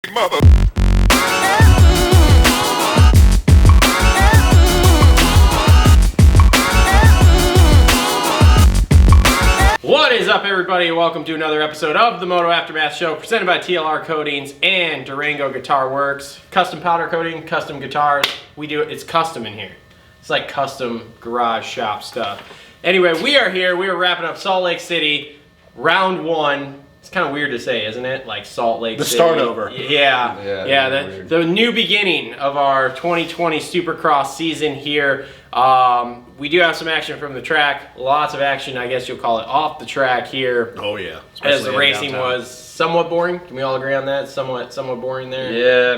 mother. What is up, everybody? Welcome to another episode of the Moto Aftermath Show, presented by TLR Coatings and Durango Guitar Works. Custom powder coating, custom guitars. We do it. It's custom in here. It's like custom garage shop stuff. Anyway, we are here. We are wrapping up Salt Lake City, round one. It's kind of weird to say, isn't it? Like Salt Lake City. The start over. Yeah. The new beginning of our 2020 Supercross season here. We do have some action from the track. Lots of action, I guess you'll call it, off the track here. Oh yeah. As the racing was somewhat boring. Can we all agree on that? Somewhat boring there. Yeah,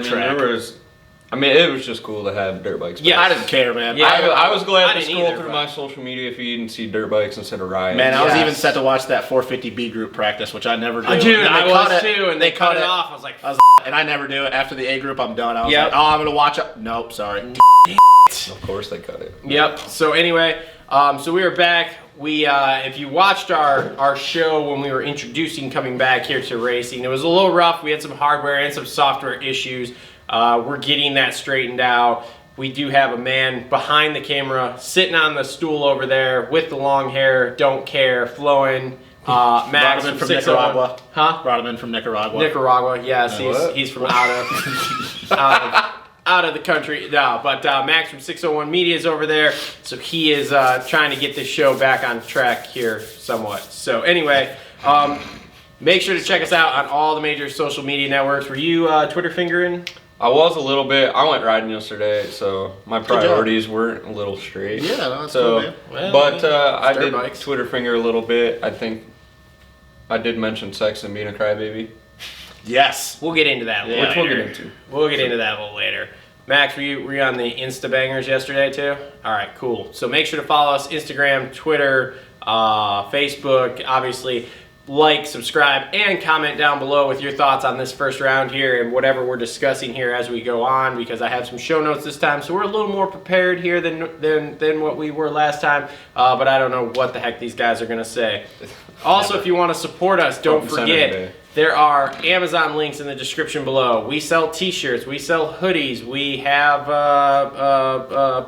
it was just cool to have dirt bikes. Yeah, I didn't care, man. Yeah. I was glad to didn't scroll either, through but- my social media feed and see dirt bikes instead of rides. Man, I was Yes. even set to watch that 450B group practice, which I never do. Dude, And I they cut was it. too, and they cut it off. I was like, And I never do it. After the A group, I'm done. I was Yep. like, oh, I'm gonna watch it. Nope, sorry. Of course they cut it. Yep. So anyway, so we are back. We, if you watched our show when we were introducing coming back here to racing, it was a little rough. We had some hardware and some software issues. We're getting that straightened out. We do have a man behind the camera, sitting on the stool over there with the long hair, don't care, flowing. Max Rodman from 601. Nicaragua. Huh? Rodman from Nicaragua. Nicaragua, yes, What? he's from out of the country. No, but Max from 601 Media is over there, so he is trying to get this show back on track here somewhat. So anyway, make sure to check us out on all the major social media networks. Were you Twitter fingering? I was a little bit. I went riding yesterday, so my job. priorities weren't a little straight. Yeah, no, that's so, cool, man. Well, but I dirt did bikes. Twitter finger a little bit. I think I did mention sex and being a crybaby, Yes. We'll get into that a little which we'll later. get into. We'll get into that a little later. Max, were you on the Insta bangers yesterday too? All right, cool. So make sure to follow us Instagram, Twitter, Facebook. Obviously, like, subscribe, and comment down below with your thoughts on this first round here and whatever we're discussing here as we go on. Because I have some show notes this time, so we're a little more prepared here than what we were last time. But I don't know what the heck these guys are gonna say. Also, if you want to support us, don't Front and center forget. today. There are Amazon links in the description below. We sell t-shirts, we sell hoodies, we have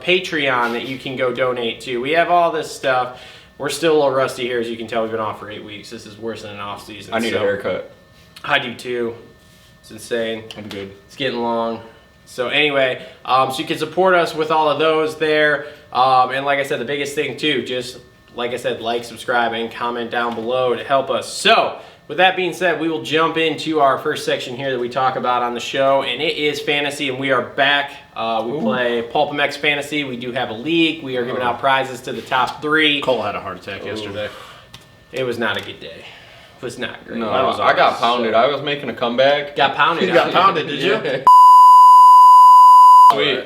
Patreon that you can go donate to. We have all this stuff. We're still a little rusty here, as you can tell. We've been off for 8 weeks. This is worse than an off season. I need a haircut. I do too. It's insane. I'm good. It's getting long. So anyway, so you can support us with all of those there. And like I said, the biggest thing too, just like I said, like, subscribe, and comment down below to help us. So with that being said, we will jump into our first section here that we talk about on the show, and it is fantasy, and we are back. We play Pulp MX Fantasy. We do have a league. We are giving out prizes to the top 3. Cole had a heart attack yesterday. It was not a good day. It was not great. No, That was I got awesome. pounded. I was making a comeback. Got pounded. You got pounded, did you? Yeah. Sweet.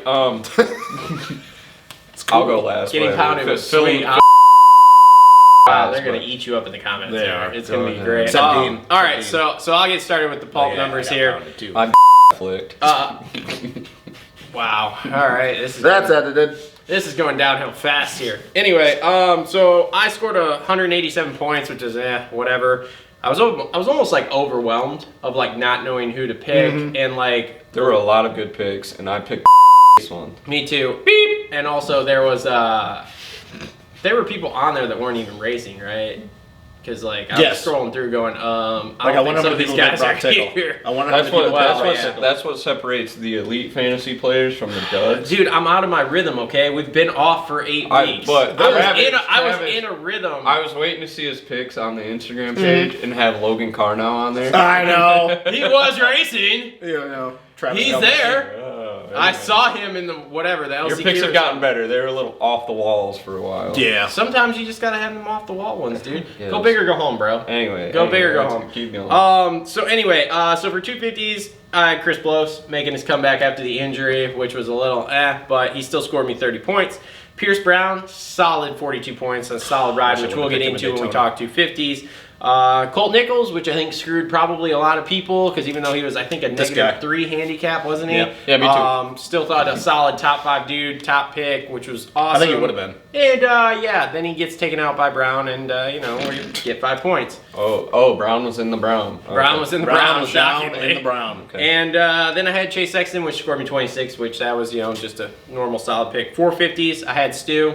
I'll go last. Getting whatever. pounded was Fill sweet. in- Wow, they're gonna eat you up in the comments. They there. are. It's Go gonna be ahead. great. Except Dean. All right, Except so I'll get started with the pulp Yeah, numbers I got here. pounded, too. I'm flicked. Wow. All right, this is edited. this is going downhill fast here. Anyway, so I scored 187 points, which is whatever. I was almost like overwhelmed of like not knowing who to pick, and like There were a lot of good picks, and I picked this one. me too. Beep. And also there were people on there that weren't even racing, right? Because like I Yes. was scrolling through, going, I Like, don't I think wonder some how of many these people guys did are Brock Tickle. here. I wonder how That's many what people yeah. that's what separates the elite fantasy players from the duds. Dude, I'm out of my rhythm. Okay, we've been off for 8 weeks. but I was Travis- in a rhythm. I was waiting to see his picks on the Instagram page and have Logan Carnow on there. I know. He was racing. You know, Travis He's Kelce. there. Oh, I anyway. saw him in the whatever the LCQ. Your picks or have gotten something. better. They were a little off the walls for a while. Yeah. Sometimes you just gotta have them off the wall ones, dude. Yes. Go big or go home, bro. Anyway. Go big or go let's home. Keep going. So anyway, so for 250s, I had Chris Blows making his comeback after the injury, which was a little but he still scored me 30 points. Pierce Brown, solid 42 points, a solid ride, Wish I which we'll would've get picked him into in when we Daytona. talk 250s. Colt Nichols, which I think screwed probably a lot of people because even though he was, I think, a This guy. -3 handicap, wasn't he? Yeah, me too. Still thought a solid top 5 dude, top pick, which was awesome. I think he would have been. And yeah, then he gets taken out by Brown, and we get 5 points. Oh, Brown was in the Brown. Okay. Brown was in the Brown Brown, was down shockingly. in the Brown. Okay. And then I had Chase Sexton, which scored me 26, which that was just a normal solid pick. 450s. I had Stu.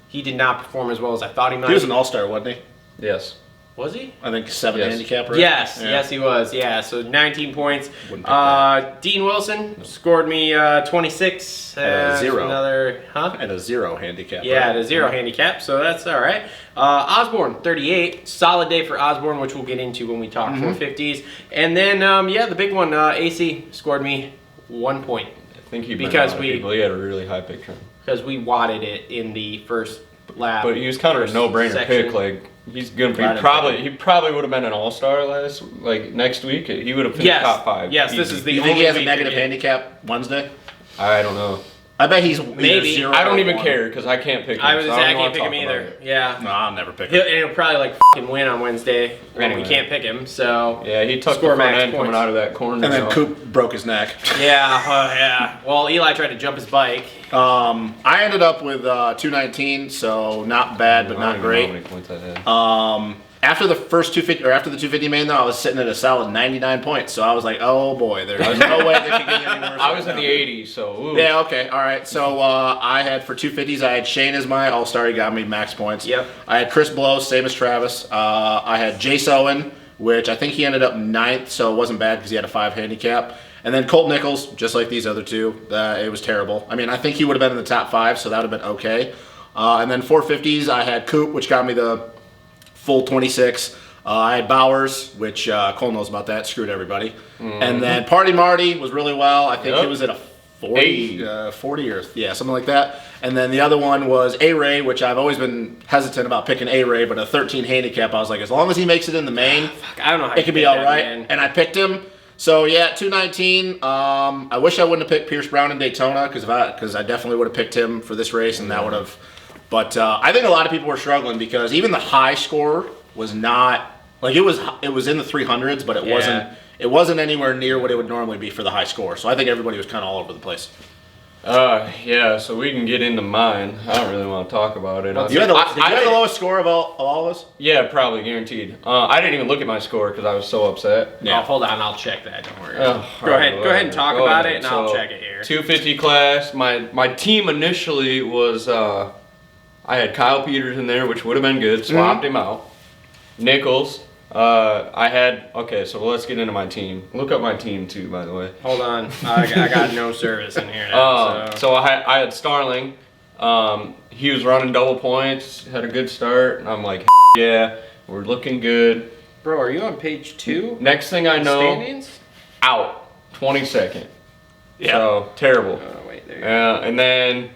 He did not perform as well as I thought he might. He was an all-star, wasn't he? Yes. Was he? I think 7 Yes. handicap, right? Yes, Yeah. yes, he was. Yeah, so 19 points. Wouldn't pick that. Dean Wilson scored me 26. At a 0. Another, At a 0 handicap. Yeah, right? at a 0 handicap, so that's all right. Osborne, 38. Solid day for Osborne, which we'll get into when we talk 450s. And then, the big one, AC scored me 1 point I think he Because he had a really high pick trend. because we wadded it in the first lap. But he was kind of a no-brainer section. pick. Like he's gonna be Right, he probably would have been an all-star next week. He would have finished Yes, top 5. yes, this easy. is the You think only he has a week negative we get- handicap Wednesday? I don't know. I bet he's Maybe. either 0 I don't or even 1. care because I can't pick him. I was so I don't even can't wanna pick him talk about either. it. Yeah. No, I'll never pick He'll, him. and he'll probably win on Wednesday when we Anyway. can't pick him. So Yeah, he took Score the front max end coming points. out of that corner. And then so- Coop broke his neck. yeah. Well, Eli tried to jump his bike. I ended up with 219, so not bad, but I don't not even know great. how many points I had. After the first 250 or after the 250 main though, I was sitting at a solid 99 points. So I was like, oh boy, there's no way they could get any worse. I was right in the now. 80s, so ooh. Yeah, okay, all right. So I had for 250s, I had Shane as my all-star. He got me max points. Yep. I had Chris Blow, same as Travis. I had Jace Owen, which I think he ended up 9th, so it wasn't bad because he had a 5 handicap. And then Colt Nichols, just like these other two, it was terrible. I mean, I think he would have been in the top 5, so that would have been okay. And then 450s, I had Coop, which got me the full 26. I had Bowers, which Cole knows about that, screwed everybody. And then Party Marty was really well. I think Yep. he was at a 40, 40 or something like that. And then the other one was A-Ray, which I've always been hesitant about picking A-Ray, but a 13 handicap, I was like, as long as he makes it in the main, I don't know how it you could be pick all that, right. man. And I picked him. So yeah, 219. I wish I wouldn't have picked Pierce Brown in Daytona because I definitely would have picked him for this race, and that would have. But I think a lot of people were struggling because even the high score was not like it was in the 300s, but it wasn't anywhere near what it would normally be for the high score. So I think everybody was kind of all over the place. Yeah, so we can get into mine. I don't really want to talk about it. Did you have the lowest score of all of us? Yeah, probably guaranteed. I didn't even look at my score because I was so upset. Oh, hold on, I'll check that. Don't worry. Oh, Go ahead and talk Go about ahead. it, and I'll So, check it here. 250 class. My team initially was I had Kyle Peters in there, which would have been good. Swapped him out. Nichols. I had so let's get into my team. Look up my team too, by the way. Hold on, I got no service in here now. So I had Starling. He was running double points, had a good start, and I'm like, yeah, we're looking good. Bro, are you on page 2? Next thing I know, Standings? out 22nd. Yeah. So terrible. Oh wait, there you go. And then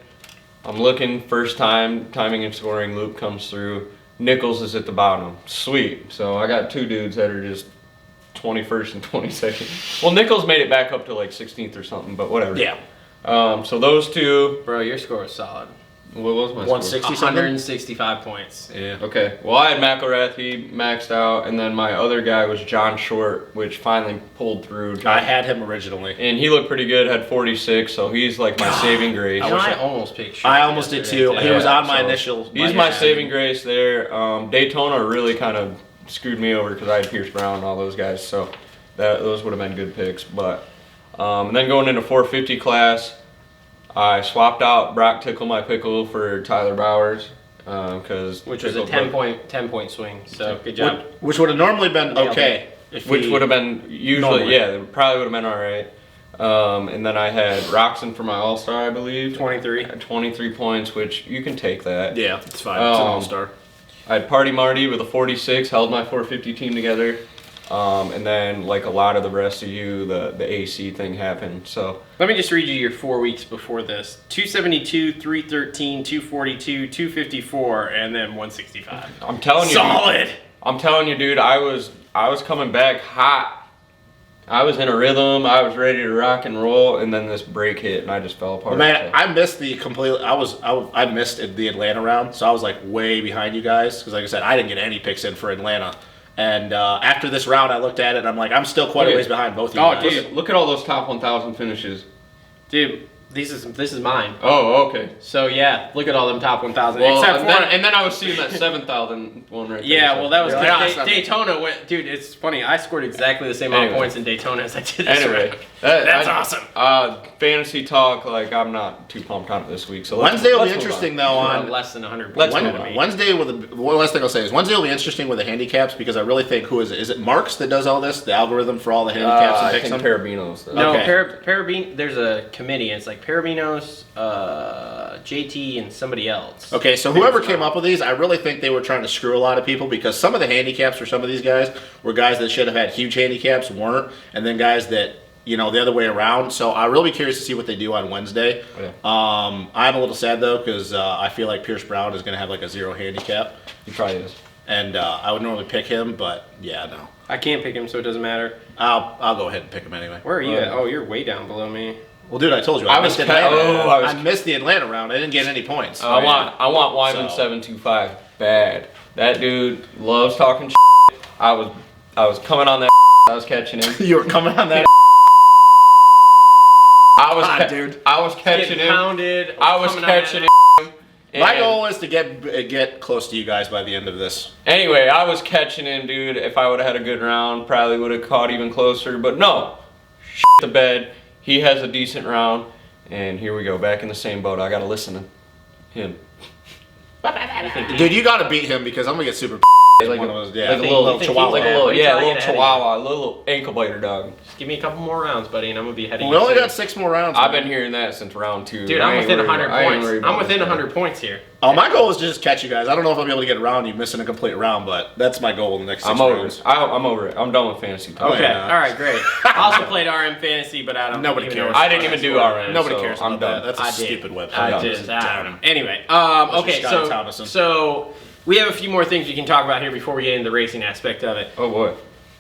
I'm looking, first time timing and scoring loop comes through. Nichols is at the bottom. Sweet. So I got 2 dudes that are just 21st and 22nd. Well, Nichols made it back up to like 16th or something, but whatever. Yeah. So those 2. Bro, your score is solid. What was my 160 something? 165 points. Yeah. Okay. Well, I had McElrath. He maxed out, and then my other guy was John Short, which finally pulled through. I had him originally. And he looked pretty good. Had 46, so he's like my saving grace. I almost picked Short I almost did yesterday, too. He was on my so initial. He's my saving grace there. Daytona really kind of screwed me over because I had Pierce Brown and all those guys, so those would have been good picks. But and then going into 450 class, I swapped out Brock Tickle My Pickle for Tyler Bowers because which was a 10 point swing. So good job. Which would have normally been Nailed okay. which would have been usually Normally. it probably would have been all right. And then I had Roxon for my All-Star, I believe. 23. 23 points, which you can take that. Yeah, it's fine. It's an all-star. I had Party Marty with a 46, held my 450 team together. And then, like a lot of the rest of you, the AC thing happened. So Let me just read you your 4 weeks before this. 272, 313, 242, 254, and then 165. I'm telling you, Solid! I'm telling you, dude, I was coming back hot. I was in a rhythm. I was ready to rock and roll, and then this break hit, and I just fell apart. Man, I missed the complete. I missed the Atlanta round, so I was like way behind you guys because, like I said, I didn't get any picks in for Atlanta, And after this round, I looked at it and I'm like, I'm still quite a ways behind both of you guys. Dude, look at all those top 1,000 finishes. Dude, this is mine. Oh, okay. So yeah, look at all them top 1,000. Well, Except and then I was seeing that 7,000 one right there. yeah, well that was Yeah. Daytona. Dude, it's funny. I scored exactly the same amount of points in Daytona as I did this Anyway, round. that's awesome. Fantasy talk, like I'm not too pumped on it this week. So Wednesday will be let's move interesting on. though on less than 100 Let's points. move to on. me. Wednesday one last thing I'll say is Wednesday will be interesting with the handicaps because I really think is it Marks that does all this, the algorithm for all the handicaps and I picks think them? Parabinos. Though. No, Okay. there's a committee. And it's like Parabinos, JT, and somebody else. Okay, so whoever came up with these, I really think they were trying to screw a lot of people because some of the handicaps for some of these guys were guys that should have had huge handicaps, weren't, and then guys that, the other way around. So I'll really be curious to see what they do on Wednesday. Yeah. I'm a little sad, though, because I feel like Pierce Brown is going to have like a 0 handicap. He probably is. And I would normally pick him, but yeah, no. I can't pick him, so it doesn't matter. I'll go ahead and pick him anyway. Where are you at? Oh, you're way down below me. Well, dude, I told you I missed was Atlanta. I missed the Atlanta round. I didn't get any points. I want Wyman So- 725 bad. That dude loves talking shit. I was coming on that. I was catching him. You were coming on that. Dude. I was catching Getting him. pounded. I was coming catching on him. My And goal is to get close to you guys by the end of this. Anyway, I was catching him, dude. If I would have had a good round, probably would have caught even closer. But no, shit the bed. He has a decent round, and here we go, back in the same boat. I gotta listen to him. Dude, you got to beat him because I'm gonna get super. Like one a- of those, yeah, like a little chihuahua. like a little, Wait till yeah, I a little get ahead of you. chihuahua, a little ankle biter dog. Just give me a couple more rounds, buddy, and I'm gonna be ahead of We you. only soon. got 6 more rounds. I've man. been hearing that since round 2. Dude, I I'm ain't within worried 100 about- I ain't points. worried about I'm within this guy. 100 points here. Oh, my goal is to just catch you guys. I don't know if I'll be able to get around you missing a complete round, but that's my goal in the next 6 I'm over rounds. it. I'm over it. I'm done with fantasy talk. Okay. Okay, nah. all right, great. I also played RM Fantasy, but I don't. Nobody even cares. know I didn't even do RM. Nobody so cares I'm about done. that. That's a I did. stupid website. I I'm did. just I down. don't know. Anyway, Unless okay, you're Scotty Thomason. so we have a few more things we can talk about here before we get into the racing aspect of it. Oh boy.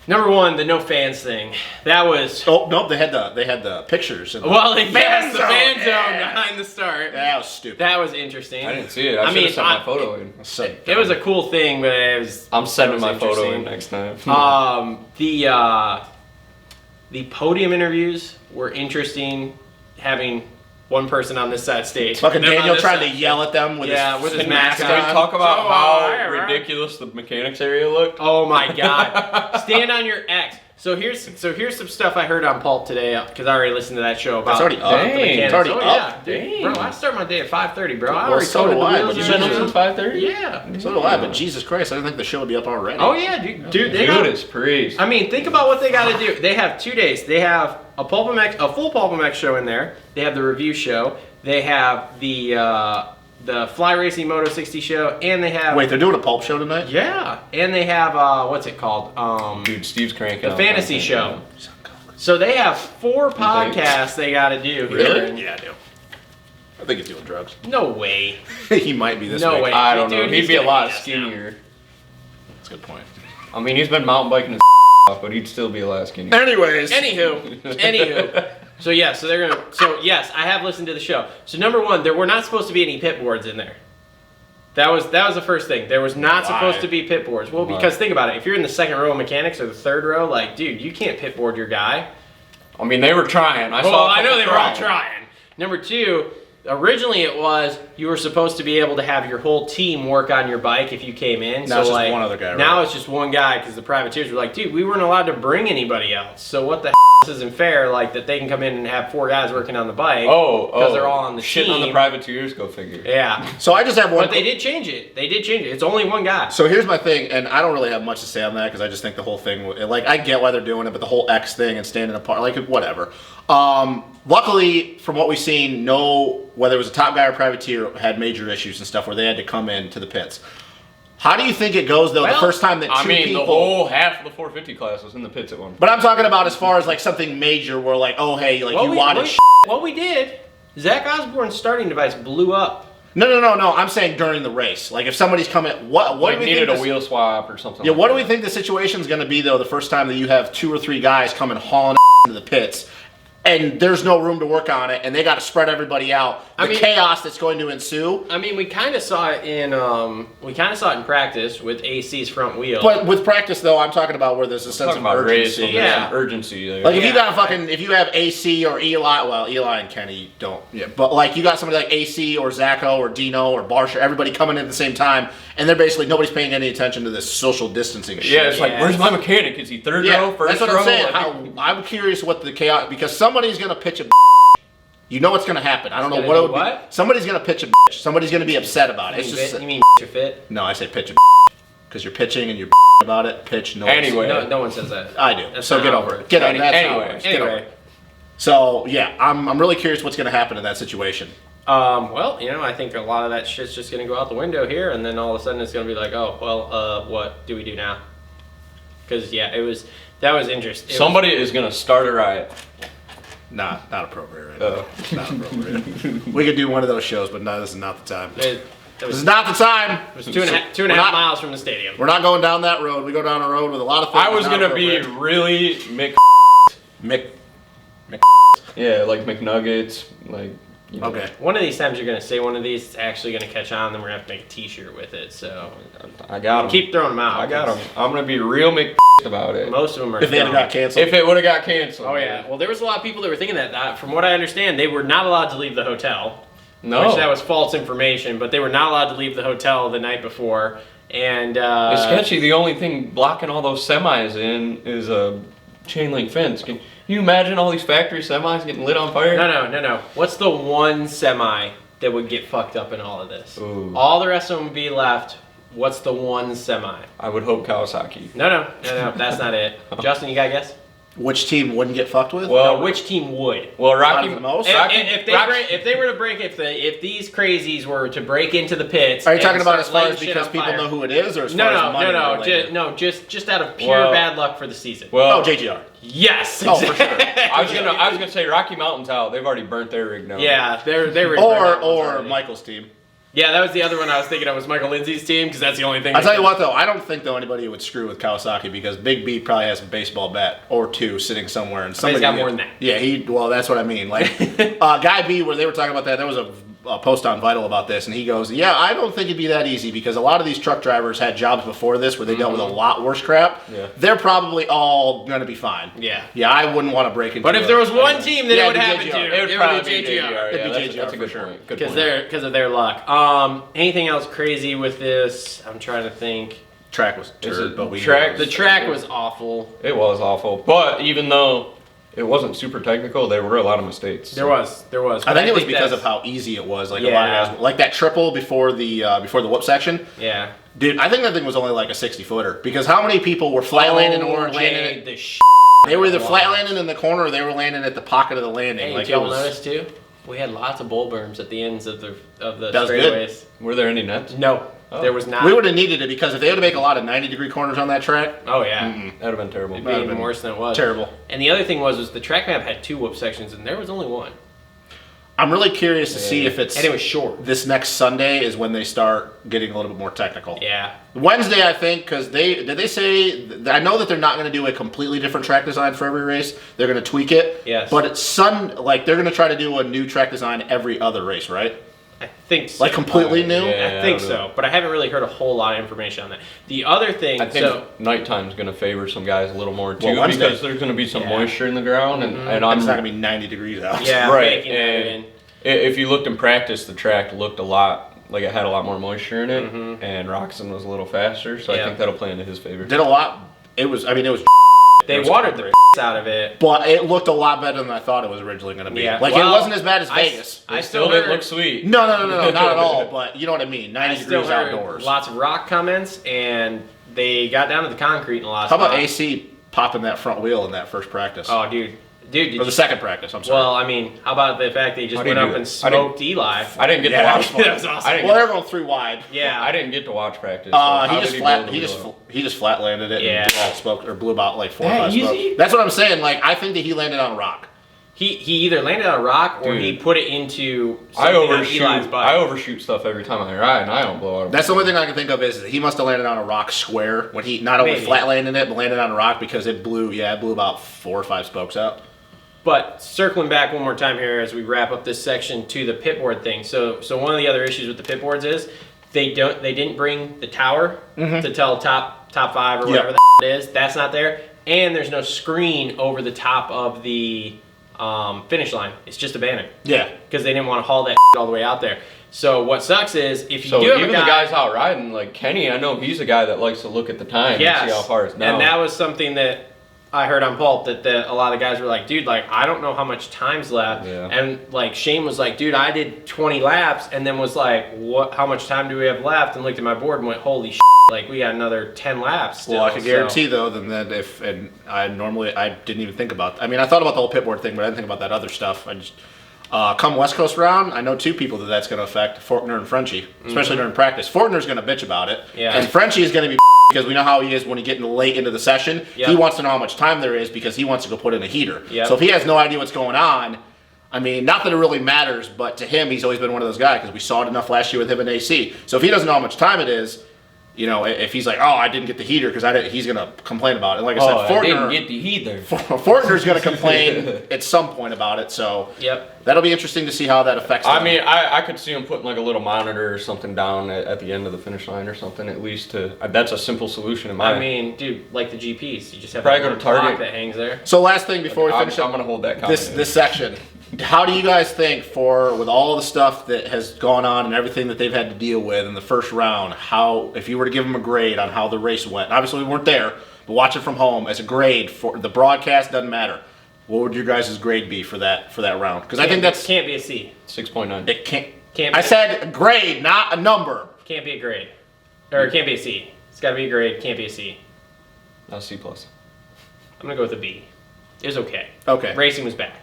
Number one, the no fans thing. That was Oh nope, they had the pictures. In the, well, they Fan passed the zone, fan zone yeah. behind the start. that was stupid. That was interesting. I didn't see it. I I should have mean, sent my photo in. So It was a cool thing, but it was. I'm sending that my was photo in interesting. next time. The podium interviews were interesting. Having one person on this side stage. fucking and them on Daniel this tried side. to yell at them with with his mask Can we on. talk about So, how alright. ridiculous the mechanics area looked? Oh my god! Stand on your X. So here's some stuff I heard on Pulp today because I already listened to that show about. It's already up. the Dang, mechanics. it's already oh, up. Yeah. Dang. Bro, I start my day at 5:30, bro. I Well, already so told do the I, wheels but are You've been up in. since 5:30? Yeah. So do I, but Jesus Christ, I didn't think the show would be up already. Oh yeah, dude. They got, Judas Priest. I mean, think about what they got to do. They have 2 days. They have a full Pulpamex show in there. They have the review show. They have the Fly Racing Moto 60 show, and they have Wait, they're doing a pulp show tonight? yeah, and they have what's it called? Dude, Steve's cranking The out fantasy content, show. So they have 4 podcasts they got to do. Really? Here. Yeah, I do. I think he's doing drugs. No way. He might be this No week. way. I don't know. Dude, He'd he's be a gonna lot beat us skinnier. That's a good point. I mean, he's been mountain biking his off, but he'd still be a lot skinnier. Anyways. Anywho. So yeah, so they're gonna. So yes, I have listened to the show. So number one, there were not supposed to be any pit boards in there. That was the first thing. There was not Why? supposed to be pit boards. Well, Why? because think about it. If you're in the second row of mechanics or the third row, like, dude, you can't pit board your guy. I mean, they were trying. I Well, saw. I know they were all trying. Number two, originally it was you were supposed to be able to have your whole team work on your bike if you came in. Now so it's just like, one other guy, Now right? it's just one guy because the privateers were like, dude, we weren't allowed to bring anybody else. So what the this isn't fair? Like that they can come in and have 4 guys working on the bike. because they're all on the shit on the team. privateers. Go figure. Yeah, So I just have one. but they did change it. It's only one guy. So here's my thing, and I don't really have much to say on that because I just think the whole thing, like, I get why they're doing it, but the whole X thing and standing apart, like, whatever. Luckily, from what we've seen, whether it was a top guy or privateer, had major issues and stuff where they had to come into the pits. How do you think it goes though? Well, the first time that two people, the whole half of the 450 class was in the pits at one point. but I'm talking about as far as like something major, where like, oh hey, like you wanted. What we did, Zach Osborne's starting device blew up. No. I'm saying during the race, like if somebody's coming, what Like do we needed think a wheel swap or something. Yeah, like what do that. we think the situation's going to be though? The first time that you have 2 or 3 guys coming hauling into the pits. and there's no room to work on it, and they got to spread everybody out. The chaos that's going to ensue. I mean, we kind of saw it in practice with AC's front wheel. But with practice, though, I'm talking about where there's a sense of urgency. Yeah, urgency. Like if you got if you have AC or Eli, well, Eli and Kenny don't. Yeah, but like you got somebody like AC or Zacho or Dino or Barsha, everybody coming in at the same time, and they're basically nobody's paying any attention to this social distancing shit. Yeah, it's like, where's my mechanic? Is he third row, first row? That's what I'm saying. I'm curious what the chaos, because somebody's gonna pitch a. You know what's gonna happen. I don't know what it would be. Somebody's gonna pitch a. Somebody's gonna be upset about it. You mean your fit? No, I say pitch a. Because you're pitching and you're about it. Pitch no. Anyway, no one says that. I do. So get over it. Get over it. Anyway. So yeah, I'm really curious what's gonna happen in that situation. Well, I think a lot of that shit's just gonna go out the window here, and then all of a sudden it's gonna be like, oh, well, what do we do now? Because that was interesting. Somebody is gonna start a riot. Not appropriate right now. Not appropriate. We could do one of those shows, but no, this is not the time. This is not the time. It was two and a half miles from the stadium. We're not going down that road. We go down a road with a lot of things. I was gonna be really Mick. Yeah, like McNuggets, like. Okay. One of these times you're going to say one of these, it's actually going to catch on, then we're going to have to make a t-shirt with it, so. I got them. Keep throwing them out. I got them. I'm going to be real about it. Most of them are. If they had got canceled. If it would have got canceled. Oh, yeah. Well, there was a lot of people that were thinking that. From what I understand, they were not allowed to leave the hotel. No. Which that was false information, but they were not allowed to leave the hotel the night before. And, it's sketchy. The only thing blocking all those semis in is a chain link fence. Can you imagine all these factory semis getting lit on fire? No. What's the one semi that would get fucked up in all of this? Ooh. All the rest of them would be left. What's the one semi? I would hope Kawasaki. No. That's not it. Justin, you got a guess? Which team wouldn't get fucked with? Well, no, which team would? Well, Rocky. The most? If these crazies were to break into the pits, are you talking about as far as because people know who it is, or as far as money? Just out of pure bad luck for the season. Well, JGR. Yes. Oh, for sure. I was gonna say Rocky Mountain's out. They've already burnt their rig now. Yeah, they're or Michael's team. Yeah, that was the other one I was thinking of, was Michael Lindsay's team, because that's the only thing. I'll tell you what, though, I don't think, anybody would screw with Kawasaki, because Big B probably has a baseball bat or two sitting somewhere. And somebody's got more than that. Yeah, that's what I mean. Like, Guy B, where they were talking about that, there was a post on Vital about this, and he goes, yeah, I don't think it'd be that easy, because a lot of these truck drivers had jobs before this where they dealt with a lot worse crap. Yeah. They're probably all going to be fine. Yeah. Yeah, I wouldn't want to break into But if there was one team that it would happen to, it would probably be JGR. JGR. It'd be JGR That's a good sure. point. Because of their luck. Anything else crazy with this? I'm trying to think. Track was turd, but the track was awful. It was awful, but even though it wasn't super technical, there were a lot of mistakes. There was. I think it was because of how easy it was. Like a lot of guys, like that triple before the whoop section. Yeah. Dude, I think that thing was only like a 60-footer, because how many people were flat landing or landing? They were either flat landing in the corner or they were landing at the pocket of the landing. Hey, like y'all notice too? We had lots of bull berms at the ends of the straightaways. Good. Were there any nets? No, there was not. We would have needed it, because if they had to make a lot of 90-degree corners on that track. Oh yeah, that would have been terrible. It'd be even worse than it was. Terrible. And the other thing was the track map had 2 whoop sections, and there was only one. I'm really curious to see if it's. And it was short. This next Sunday is when they start getting a little bit more technical. Yeah. Wednesday, I think, because they say, I know that they're not going to do a completely different track design for every race. They're going to tweak it. Yes. But it's they're going to try to do a new track design every other race, right? I think so. Like completely new? Yeah, I think so. But I haven't really heard a whole lot of information on that. The other thing, I think nighttime's going to favor some guys a little more too, Wednesday, because there's going to be some moisture in the ground, and it's not going to be 90 degrees out. Yeah, right. And if you looked in practice, the track looked a lot like it had a lot more moisture in it, and Roxon was a little faster, so I think that'll play into his favor. Did a lot. It was. They watered the out of it, but it looked a lot better than I thought it was originally going to be. Yeah. Like, it wasn't as bad as Vegas. I still didn't look sweet. No, not at all. But you know what I mean. 90 degrees outdoors. Lots of rock comments, and they got down to the concrete in a lot of spots. How spots. about AC popping that front wheel in that first practice? Oh, dude, or the second practice, I'm sorry. Well, I mean, how about the fact that he just went up and smoked Eli? I didn't get to watch. That was awesome. Well, they're going 3 wide. Yeah. I didn't get to watch practice. He just flat landed it and blew all spokes, or blew about like 4 or 5 easy? spokes. That's what I'm saying. Like, I think that he landed on a rock. He either landed on a rock or he put it into something on Eli's butt. I overshoot stuff every time I ride, and I don't blow out. That's the only thing I can think of is that he must have landed on a rock square when he not only flat landed it, but landed on a rock, because it blew about 4 or 5 spokes out. But circling back one more time here as we wrap up this section to the pit board thing. So one of the other issues with the pit boards is they didn't bring the tower to tell top 5 or whatever the it is. That's not there, and there's no screen over the top of the finish line. It's just a banner. Yeah, because they didn't want to haul that all the way out there. So what sucks is if you do have even a guy, the guys out riding, like Kenny, I know he's a guy that likes to look at the time and see how far it's down. And that was something that I heard on Pulp that a lot of guys were like, dude, like I don't know how much time's left. Yeah. And like Shane was like, dude, I did 20 laps, and then was like, what? How much time do we have left? And looked at my board and went, holy shit, like we got another 10 laps still. Well, I can guarantee though that I didn't even think about. I mean, I thought about the whole pit board thing, but I didn't think about that other stuff. I just come West Coast round, I know 2 people that's going to affect: Fortner and Frenchie, especially during practice. Fortner's going to bitch about it, and Frenchie is going to be because we know how he is when he gets late into the session. He wants to know how much time there is because he wants to go put in a heater. So if he has no idea what's going on, I mean, not that it really matters, but to him, he's always been one of those guys because we saw it enough last year with him and AC. So if he doesn't know how much time it is, you know, if he's like, oh, I didn't get the heater because he's going to complain about it. And like I said, Fortner, I didn't get the heater. Fortner's going to complain at some point about it. So that'll be interesting to see how that affects him. I mean, I could see him putting like a little monitor or something down at the end of the finish line or something, at least that's a simple solution in my I mean, dude, like the GPs, you just have probably a go to Target that hangs there. So last thing before we finish I'm going to hold that comment. this section. How do you guys think, with all the stuff that has gone on and everything that they've had to deal with in the first round, how, if you were to give them a grade on how the race went, obviously we weren't there, but watch it from home as a grade for the broadcast, doesn't matter. What would your guys' grade be for that round? Because I think can't be a C. 6.9. It can't. Can't. I said a grade, not a number. Can't be a grade, or it can't be a C. It's got to be a grade. Can't be a C. No, C+. I'm gonna go with a B. It was okay. Okay. Racing was back.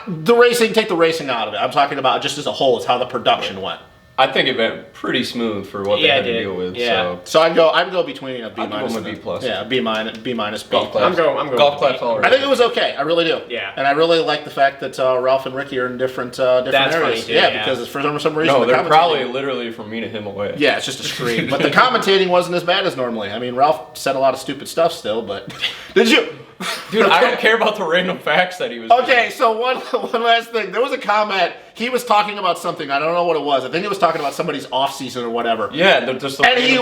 Take the racing out of it. I'm talking about just as a whole, it's how the production went. I think it went pretty smooth for what they had to deal with. Yeah. So I'd go between a B minus and a B plus. Yeah, B minus, B. Golf claps. I'm going golf claps all right. I think it was okay. I really do. Yeah. And I really like the fact that Ralph and Ricky are in different areas. Funny too, yeah, because for some reason no, they're probably literally from me to him away. Yeah, it's just a screen. But the commentating wasn't as bad as normally. I mean, Ralph said a lot of stupid stuff still, but did you? Dude, I don't care about the random facts that he was Okay, so one last thing. There was a comment. He was talking about something. I don't know what it was. I think he was talking about somebody's off season or whatever. Yeah, just and he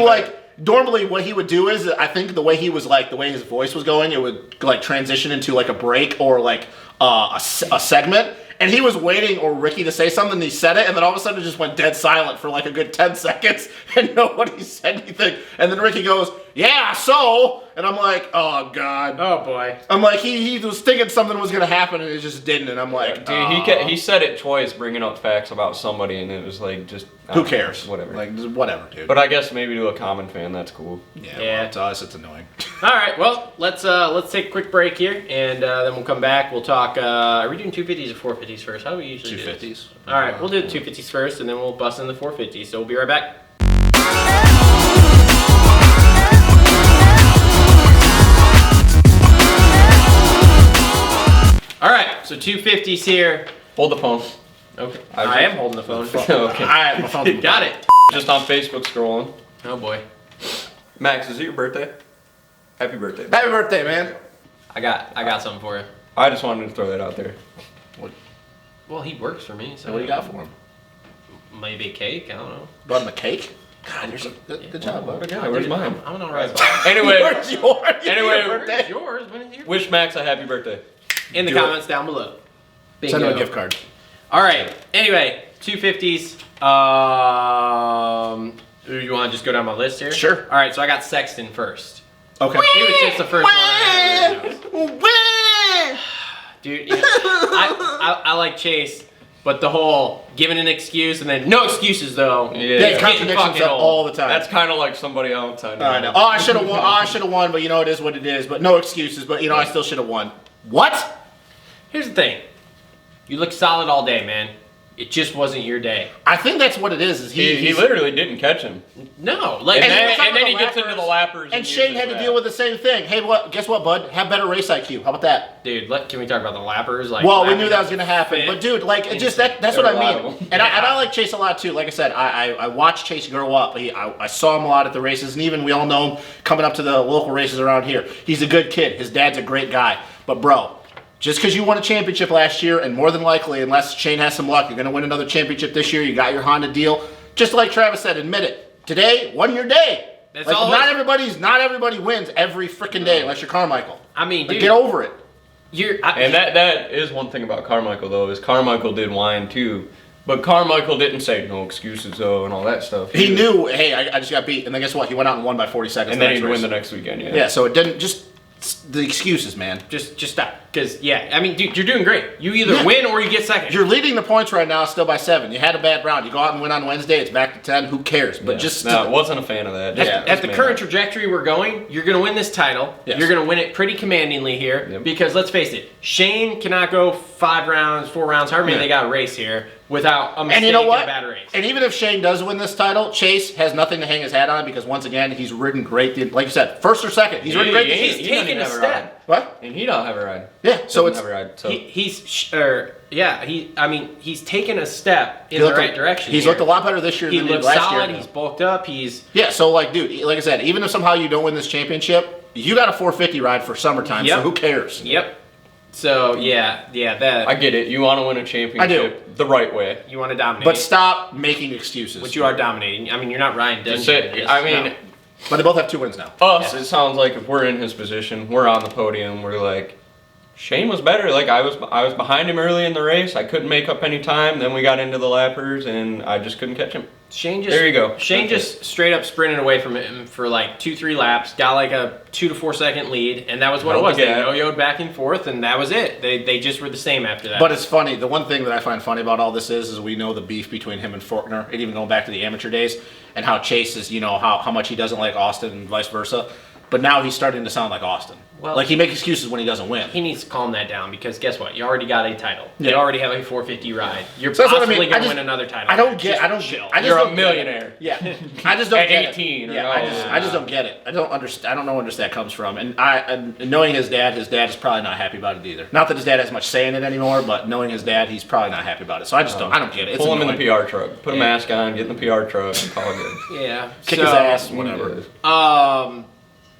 normally what he would do is, I think the way his voice was going, it would like transition into like a break or like a segment. And he was waiting or Ricky to say something, and he said it, and then all of a sudden it just went dead silent for like a good 10 seconds, and nobody said anything. And then Ricky goes, yeah, so, and I'm like, oh, God. Oh, boy. I'm like, he was thinking something was going to happen, and it just didn't, and I'm like, dude, he said it twice, bringing up facts about somebody, and it was like, just... Who cares? Whatever. Like, just whatever, dude. But I guess maybe to a common fan, that's cool. Yeah. Well, to us, it's annoying. All right, well, let's take a quick break here, and then we'll come back. We'll talk, are we doing 250s or 450s first? How do we usually do this? 250s. All right, we'll do the 250s first, and then we'll bust in the 450s. So we'll be right back. All right, so 250s here. Hold the phone. Okay. I am holding the phone. Okay. My phone. Got it. Just on Facebook scrolling. Oh, boy. Max, is it your birthday? Happy birthday. Happy birthday, man. I got something for you. I just wanted to throw that out there. Well, he works for me, so... What do you got for him? Maybe a cake? I don't know. Brought him a cake? God, you're so good job, bud. Yeah, where's mine? I'm an alright. Anyway, Where's yours? Where's yours? When is yours? wish Max a happy birthday. In the comments down below. Send him a gift card. All right. Anyway, 250s. You want to just go down my list here? Sure. All right. So I got Sexton first. Okay. He was just the first one I had. Dude, yeah, I like Chase, but the whole giving an excuse and then no excuses though. Yeah, contradictions all the time. That's kind of like somebody else I know. I know. Oh, I should have won. Oh, I should have won, but you know it is what it is. But no excuses. But you know I still should have won. What? Here's the thing. You look solid all day, man. It just wasn't your day. I think that's what it is. He literally didn't catch him. No, like and then he gets into the lappers. And Shane had to deal with the same thing. Hey, guess what, bud? Have better race IQ. How about that? Dude, can we talk about the lappers? Like, well, we knew that was going to happen. But dude, like, just that's what I mean. And I like Chase a lot too. Like I said, I watched Chase grow up. I saw him a lot at the races, and even we all know him coming up to the local races around here. He's a good kid. His dad's a great guy. But bro, Just because you won a championship last year, and more than likely, unless Shane has some luck, you're going to win another championship this year. You got your Honda deal. Just like Travis said, admit it. Today wasn't your day. That's like, all. Not everybody wins every freaking day unless you're Carmichael. I mean, like, dude, get over it. And that is one thing about Carmichael though, is Carmichael did whine too. But Carmichael didn't say no excuses though and all that stuff. He knew, hey, I just got beat, and then guess what? He went out and won by 40 seconds. And then he'd win the next weekend. Yeah. Yeah. So it didn't just the excuses, man. Just stop. Because, yeah, I mean, dude, you're doing great. You either win or you get second. You're leading the points right now still by 7. You had a bad round. You go out and win on Wednesday, it's back to 10. Who cares? But just... No, I wasn't a fan of that. At the current trajectory we're going, you're going to win this title. Yes. You're going to win it pretty commandingly here. Because, let's face it, Shane cannot go 5 rounds, 4 rounds, however many they got a race here, without a mistake and you know what? and a bad race. And even if Shane does win this title, Chase has nothing to hang his hat on because, once again, he's ridden great. Like you said, first or second. He's ridden great. He's taken a step. What? And he don't have a ride. Yeah, so it's... Have a ride, so. He's taken a step in the right direction. He's looked a lot better this year than he did last year. He looks solid. He's bulked up. He's... Yeah, so, like, dude, like I said, even if somehow you don't win this championship, you got a 450 ride for summertime, so who cares? Yep. So, that... I get it. You want to win a championship the right way. You want to dominate. But stop making excuses. Which you are dominating. I mean, you're not Ryan Dunn. No. But they both have 2 wins now. It sounds like if we're in his position, we're on the podium, we're like, Shane was better. Like, I was behind him early in the race. I couldn't make up any time. Then we got into the lappers, and I just couldn't catch him. There you go. Shane just straight up sprinted away from him for like 2-3 laps, got like a 2 to 4 second lead, and that was what it was. They yo-yoed back and forth, and that was it. They just were the same after that. But it's funny. The one thing that I find funny about all this is we know the beef between him and Faulkner, and even going back to the amateur days, and how Chase is, how much he doesn't like Austin and vice versa. But now he's starting to sound like Austin. Well, like he makes excuses when he doesn't win. He needs to calm that down because guess what? You already got a title. Yeah. You already have a 450 ride. You're So possibly going to win another title. I don't get. Chill. You're a millionaire. Yeah, I just don't At get 18. it. Yeah, I just don't get it. I don't understand. I don't know where that comes from. And knowing his dad is probably not happy about it either. Not that his dad has much say in it anymore, but knowing his dad, he's probably not happy about it. So I just don't. I don't get it. It's Pull him in annoying. the PR truck. Put a mask on. Get in the PR truck. And call it good. Yeah. Kick his ass. Whatever.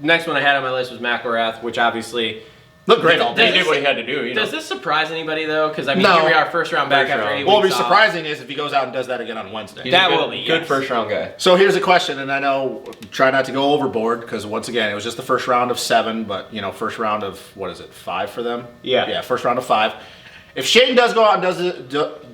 Next one I had on my list was McElrath, which obviously looked great all day. He did what he had to do. Does this surprise anybody though? Because I mean, No. here we are, first round back after 8 weeks. What will be off. surprising is if he goes out and does that again on Wednesday. He's That a will be, good yes. first round guy. So here's a question, and I know try not to go overboard because once again it was just the first round of 7, but first round of 5 for them. Yeah, first round of 5. If Shane does go out and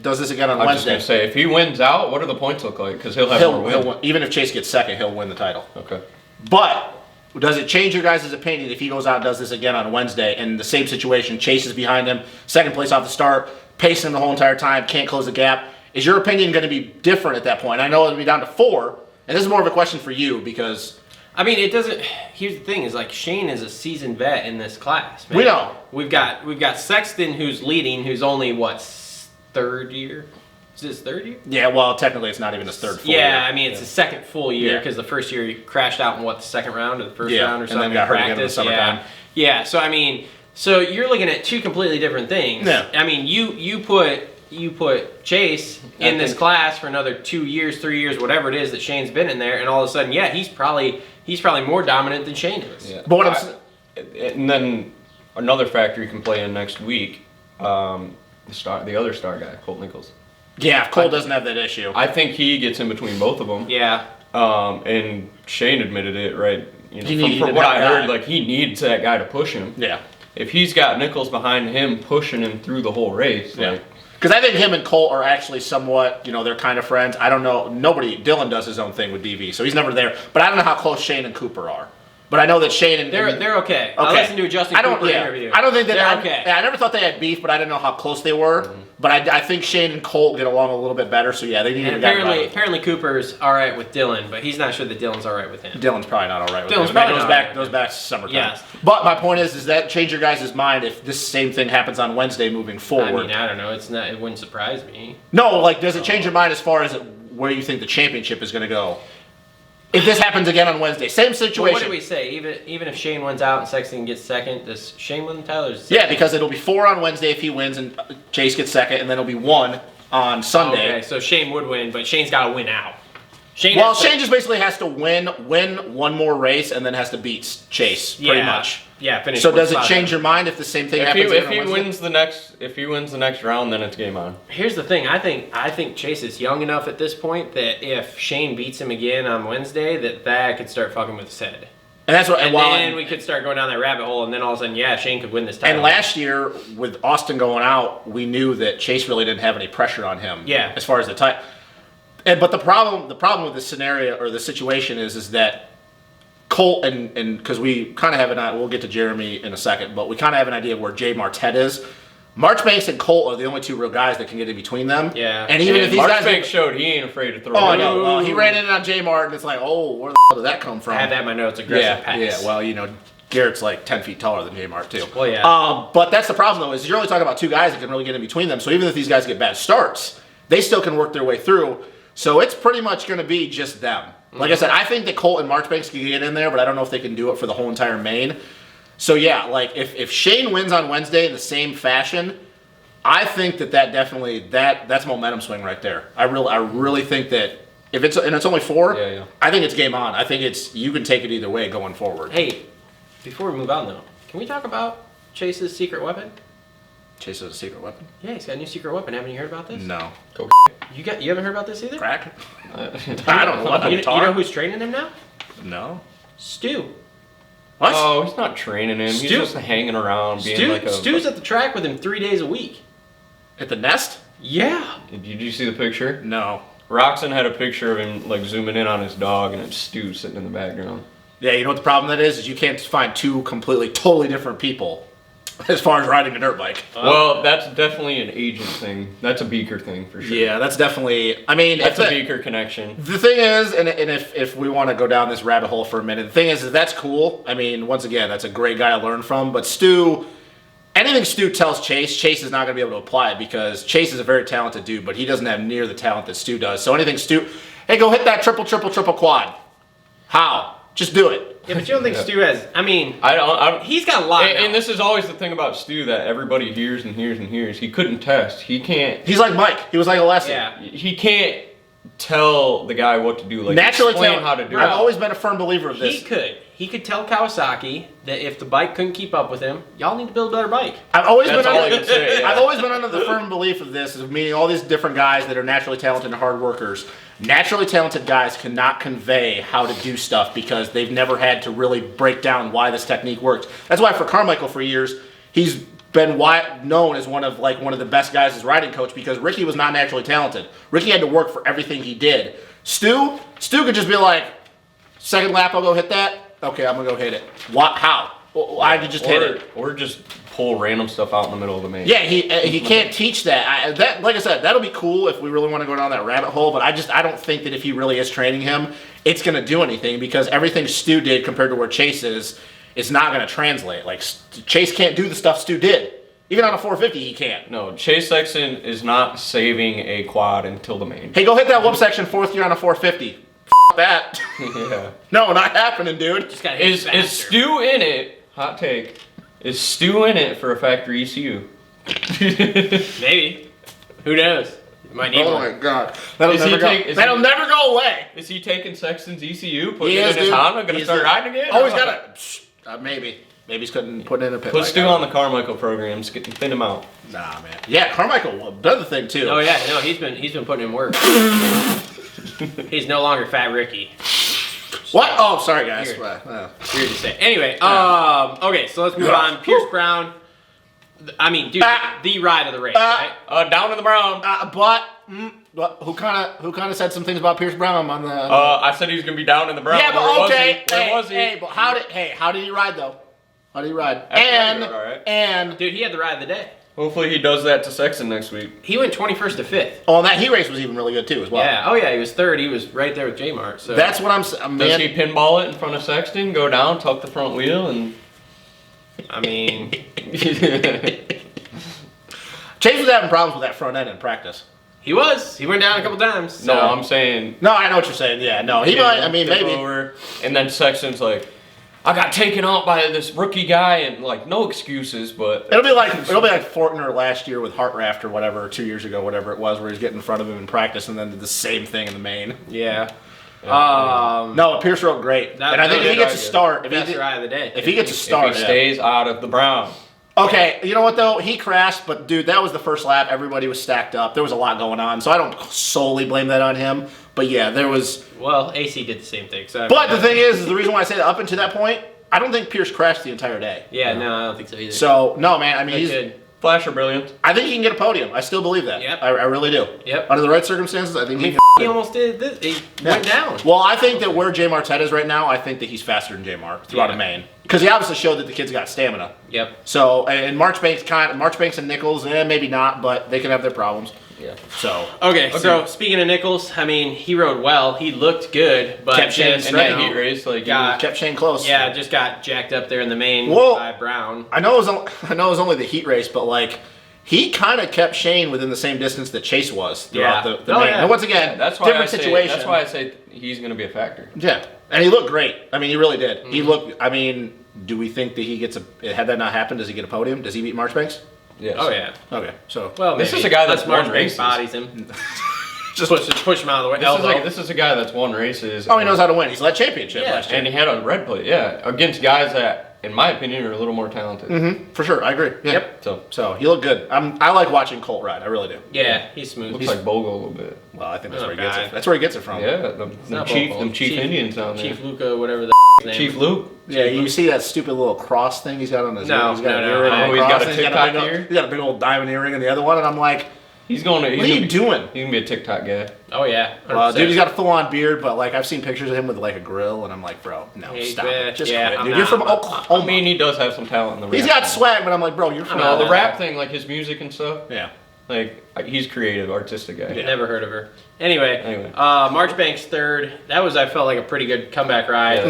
does this again on I'm just Wednesday, gonna say if he wins out, what do the points look like? Because he'll have more wins. win. Even if Chase gets second, he'll win the title. Okay. But does it change your guys' opinion if he goes out and does this again on Wednesday in the same situation? Chase is behind him, second place off the start, pacing him the whole entire time, can't close the gap. Is your opinion going to be different at that point? I know it'll be down to 4, and this is more of a question for you because I mean, it doesn't. Here's the thing: is like Shane is a seasoned vet in this class. Man. We know. We've got Sexton who's leading, who's only third year. Is this third year? Yeah, well, technically it's not even his third full year. I mean it's his second full year Yeah. because the first year he crashed out in the second round or the first round or and something. then got hurt again in the practice. summertime. Yeah. So I mean, so you're looking at 2 completely different things. Yeah. I mean, you put Chase in this class for another 2 years, 3 years, whatever it is that Shane's been in there, and all of a sudden, he's probably more dominant than Shane is. Yeah. But what and then another factor you can play in next week, the other star guy, Colt Nichols. Yeah, if Cole doesn't have that issue. I think he gets in between both of them. Yeah. And Shane admitted it, right? He from what I heard, like he needs that guy to push him. Yeah. If he's got Nichols behind him pushing him through the whole race, Yeah. Because I think him and Colt are actually somewhat, they're kind of friends. I don't know. Dylan does his own thing with DV, so he's never there. But I don't know how close Shane and Cooper are. But I know that Shane and... They're okay. I listened to a Justin Cooper interview. I don't think that... They're okay. I never thought they had beef, but I didn't know how close they were. Mm-hmm. But I think Shane and Colt get along a little bit better, so yeah, they need to apparently Cooper's all right with Dylan, but he's not sure that Dylan's all right with him. Dylan's probably not all right with him. Dylan's probably not goes back summertime. Yes. But my point is that change your guys' mind if this same thing happens on Wednesday moving forward? I mean, I don't know. It wouldn't surprise me. No, like, does it change your mind as far as where you think the championship is going to go? If this happens again on Wednesday, same situation. Well, what did we say? Even if Shane wins out and Sexton gets second, does Shane win the title? Yeah, because it'll be 4 on Wednesday if he wins and Chase gets second, and then it'll be 1 on Sunday. Okay, so Shane would win, but Shane's got to win out. Shane just basically has to win one more race and then has to beat Chase, pretty much. finish. So one does it spot change ahead. your mind if the same thing If happens he, again on Wednesday? if he wins the next round, then it's game on. Here's the thing. I think Chase is young enough at this point that if Shane beats him again on Wednesday, that could start fucking with his head. And that's what. And well, then we could start going down that rabbit hole, and then all of a sudden, Shane could win this title. And last year, with Austin going out, we knew that Chase really didn't have any pressure on him. Yeah. As far as the title. But the problem with this scenario or the situation is that Colt and because we kind of have an idea, we'll get to Jeremy in a second, but we kind of have an idea of where Jay Martette is. Marchbanks and Colt are the only two real guys that can get in between them. Yeah. And even if these guys Marchbanks showed he ain't afraid to throw. Oh, I it. know. Well, he ran in on J Mart, and it's like, oh, where the hell did that come from? I have that in my notes. Aggressive pass. Yeah. Well, Garrett's like 10 feet taller than J Mart too. Well, yeah. But that's the problem though, is you're only talking about two guys that can really get in between them. So even if these guys get bad starts, they still can work their way through. So it's pretty much going to be just them. Like I said, I think that Colt and Marchbanks can get in there, but I don't know if they can do it for the whole entire main. So yeah, like if Shane wins on Wednesday in the same fashion, I think that definitely that's momentum swing right there. I really think that if it's only 4, I think it's game on. I think you can take it either way going forward. Hey, before we move on though, can we talk about Chase's secret weapon? Chase has a secret weapon? Yeah, he's got a new secret weapon. Haven't you heard about this? No. You haven't heard about this either? Crack? I don't know what You know who's training him now? No. Stu. What? Oh, he's not training him. He's just hanging around, being like a. Stu's at the track with him 3 days a week. At the nest? Yeah. Did you see the picture? No. Roxon had a picture of him like zooming in on his dog, and it's Stu sitting in the background. Yeah, you know what the problem that is you can't find two totally different people as far as riding a dirt bike. Well, that's definitely an agent thing. That's a Beaker thing for sure. Yeah, that's definitely. I mean, That's a Beaker connection. The thing is, and if we want to go down this rabbit hole for a minute, the thing is that's cool. I mean, once again, that's a great guy to learn from. But Stu, anything Stu tells Chase is not going to be able to apply it because Chase is a very talented dude, but he doesn't have near the talent that Stu does. So anything Stu, hey, go hit that triple quad. How? Just do it. Yeah, but you don't think Stu has? I mean, he's got a lot. And this is always the thing about Stu that everybody hears and hears and hears. He couldn't test. He can't. He's like Mike. He was like Alessi. Yeah. He can't tell the guy what to do. Like Naturally explain talented. how to do I've it. always been a firm believer of this. He could tell Kawasaki that if the bike couldn't keep up with him, y'all need to build a better bike. I've always That's been all under, I can say, yeah. I've always been under the firm belief of this, of meeting all these different guys that are naturally talented and hard workers. Naturally talented guys cannot convey how to do stuff because they've never had to really break down why this technique works. That's why for Carmichael for years, he's been known as one of the best guys as riding coach because Ricky was not naturally talented. Ricky had to work for everything he did. Stu could just be like, second lap, I'll go hit that. Okay, I'm gonna go hit it. What? How? I could just hit it. Or just pull random stuff out in the middle of the main. Yeah, he can't teach that. That, like I said, that'll be cool if we really want to go down that rabbit hole. But I don't think that if he really is training him, it's gonna do anything because everything Stu did compared to where Chase is not gonna translate. Like Chase can't do the stuff Stu did. Even on a 450, he can't. No, Chase Sexton is not saving a quad until the main. Hey, go hit that whoop section 4th gear on a 450. That. Yeah. No, not happening, dude. Just gotta hit Is faster. Stu in it? Hot take. Is Stu in it for a factory ECU? Maybe. Who knows? You might need Oh one. my god. That'll Is never he go. take- is That'll he- never go away. Is he taking Sexton's ECU, putting He it is, in his dude. Honda, gonna He's start the- riding again? Oh, he's got a. Maybe. Maybe he's couldn't put in a pit. Put bike. Stu on the Carmichael programs, thin him out. Nah, man. Yeah, Carmichael. Another thing too. Oh yeah, no, he's been putting in work. He's no longer Fat Ricky. What? Oh, sorry guys. Weird. Well, Weird to say. Anyway, okay, so let's move on. Pierce Brown. I mean, dude, the ride of the race, right? Down to the brown. but who kind of said some things about Pierce Brown on the? I said he was gonna be down in the brown. yeah, Where but okay. was he? Hey, but how did he ride though? How did he ride? After he rode, all right. And Dude, he had the ride of the day. Hopefully he does that to Sexton next week. He went 21st to 5th. oh, and that heat race was even really good too as well. Yeah. Oh yeah, he was 3rd. He was right there with J Mart. So That's what I'm saying. Does he pinball it in front of Sexton, go down, tuck the front wheel, and I mean, Chase was having problems with that front end in practice. he was. He went down a couple times. So. no, I'm saying No, I know what you're saying. Yeah, no, he might. I mean, tip maybe. over, and then Sexton's like, I got taken out by this rookie guy, and like no excuses, but It'll be like Fortner last year with Hartraft or whatever, 2 years ago, whatever it was, where he's getting in front of him in practice and then did the same thing in the main. Yeah. No, Pierce rode great. And I think if he gets a start, Best ride of the day. if he gets a start, if he stays out of the brown. Okay, you know what though? He crashed, but dude, that was the first lap. Everybody was stacked up. There was a lot going on, so I don't solely blame that on him. But yeah, there was. Well, AC did the same thing. So But the thing is the reason why I say that up until that point, I don't think Pierce crashed the entire day. Yeah, no, I don't think so either. So no, man. I mean, he's. Good. Flash or brilliant. I think he can get a podium. I still believe that. Yep. I really do. Yep. Under the right circumstances, I think he can. He almost did this. He went down. Well, I think that where J. Martette is right now, I think that he's faster than J. Mark throughout a main. Because he obviously showed that the kid's got stamina. Yep. So, and Marchbanks and Nichols, maybe not, but they can have their problems. Yeah. So. Okay, so speaking of Nichols, I mean, he rode well. He looked good, but Kept Shane just, In that heat race, like Kept Shane close. Yeah, just got jacked up there in the main Well, by Brown. I know it was only the heat race, but like he kind of kept Shane within the same distance that Chase was throughout the main. Yeah. And once again, that's why different situation. That's why I say he's going to be a factor. Yeah, and he looked great. I mean, he really did. He looked. I mean, do we think that he gets had that not happened, does he get a podium? Does he beat Marchbanks? Yes. Oh yeah. Okay, so Well, This maybe. is a guy that's Unless won Marchbanks races. bodies him. just Push him out of the way. This is a guy that's won races. oh, he knows how to win. He's led championship Yeah, last year. And he had a red plate, against guys that, in my opinion, are a little more talented. For sure, I agree. Yeah. Yep. So he looked good. I like watching Colt ride. I really do. Yeah, he's smooth. Looks like Bogle a little bit. Well, I think that's Oh, where he gets God. it. That's where he gets it from. Yeah, them not chief Bogle. Indians down there. Chief Luca, whatever the his name. Chief Luke. Yeah, you see that stupid little cross thing he's got on his No, ear? He's got no, an no. earring Oh, and he's got cross, a and TikTok big, ear? He's got a big old diamond earring in the other one, and I'm like, He's going to. what are you doing? He's gonna be a TikTok guy. Oh yeah. Dude, he's got a full-on beard, but like I've seen pictures of him with like a grill, and I'm like, bro, no, Hey, stop man, it. Just yeah, quit, I'm dude. not- You're from I'm- Oklahoma. I mean, he does have some talent in the rap. He's got thing. swag, but I'm like, bro, you're from No, the Oklahoma. rap thing, like his music and stuff. Yeah. Like he's creative, artistic guy. Yeah. Never heard of her. Anyway, Anyway. Marchbanks third. That was, I felt like, a pretty good comeback ride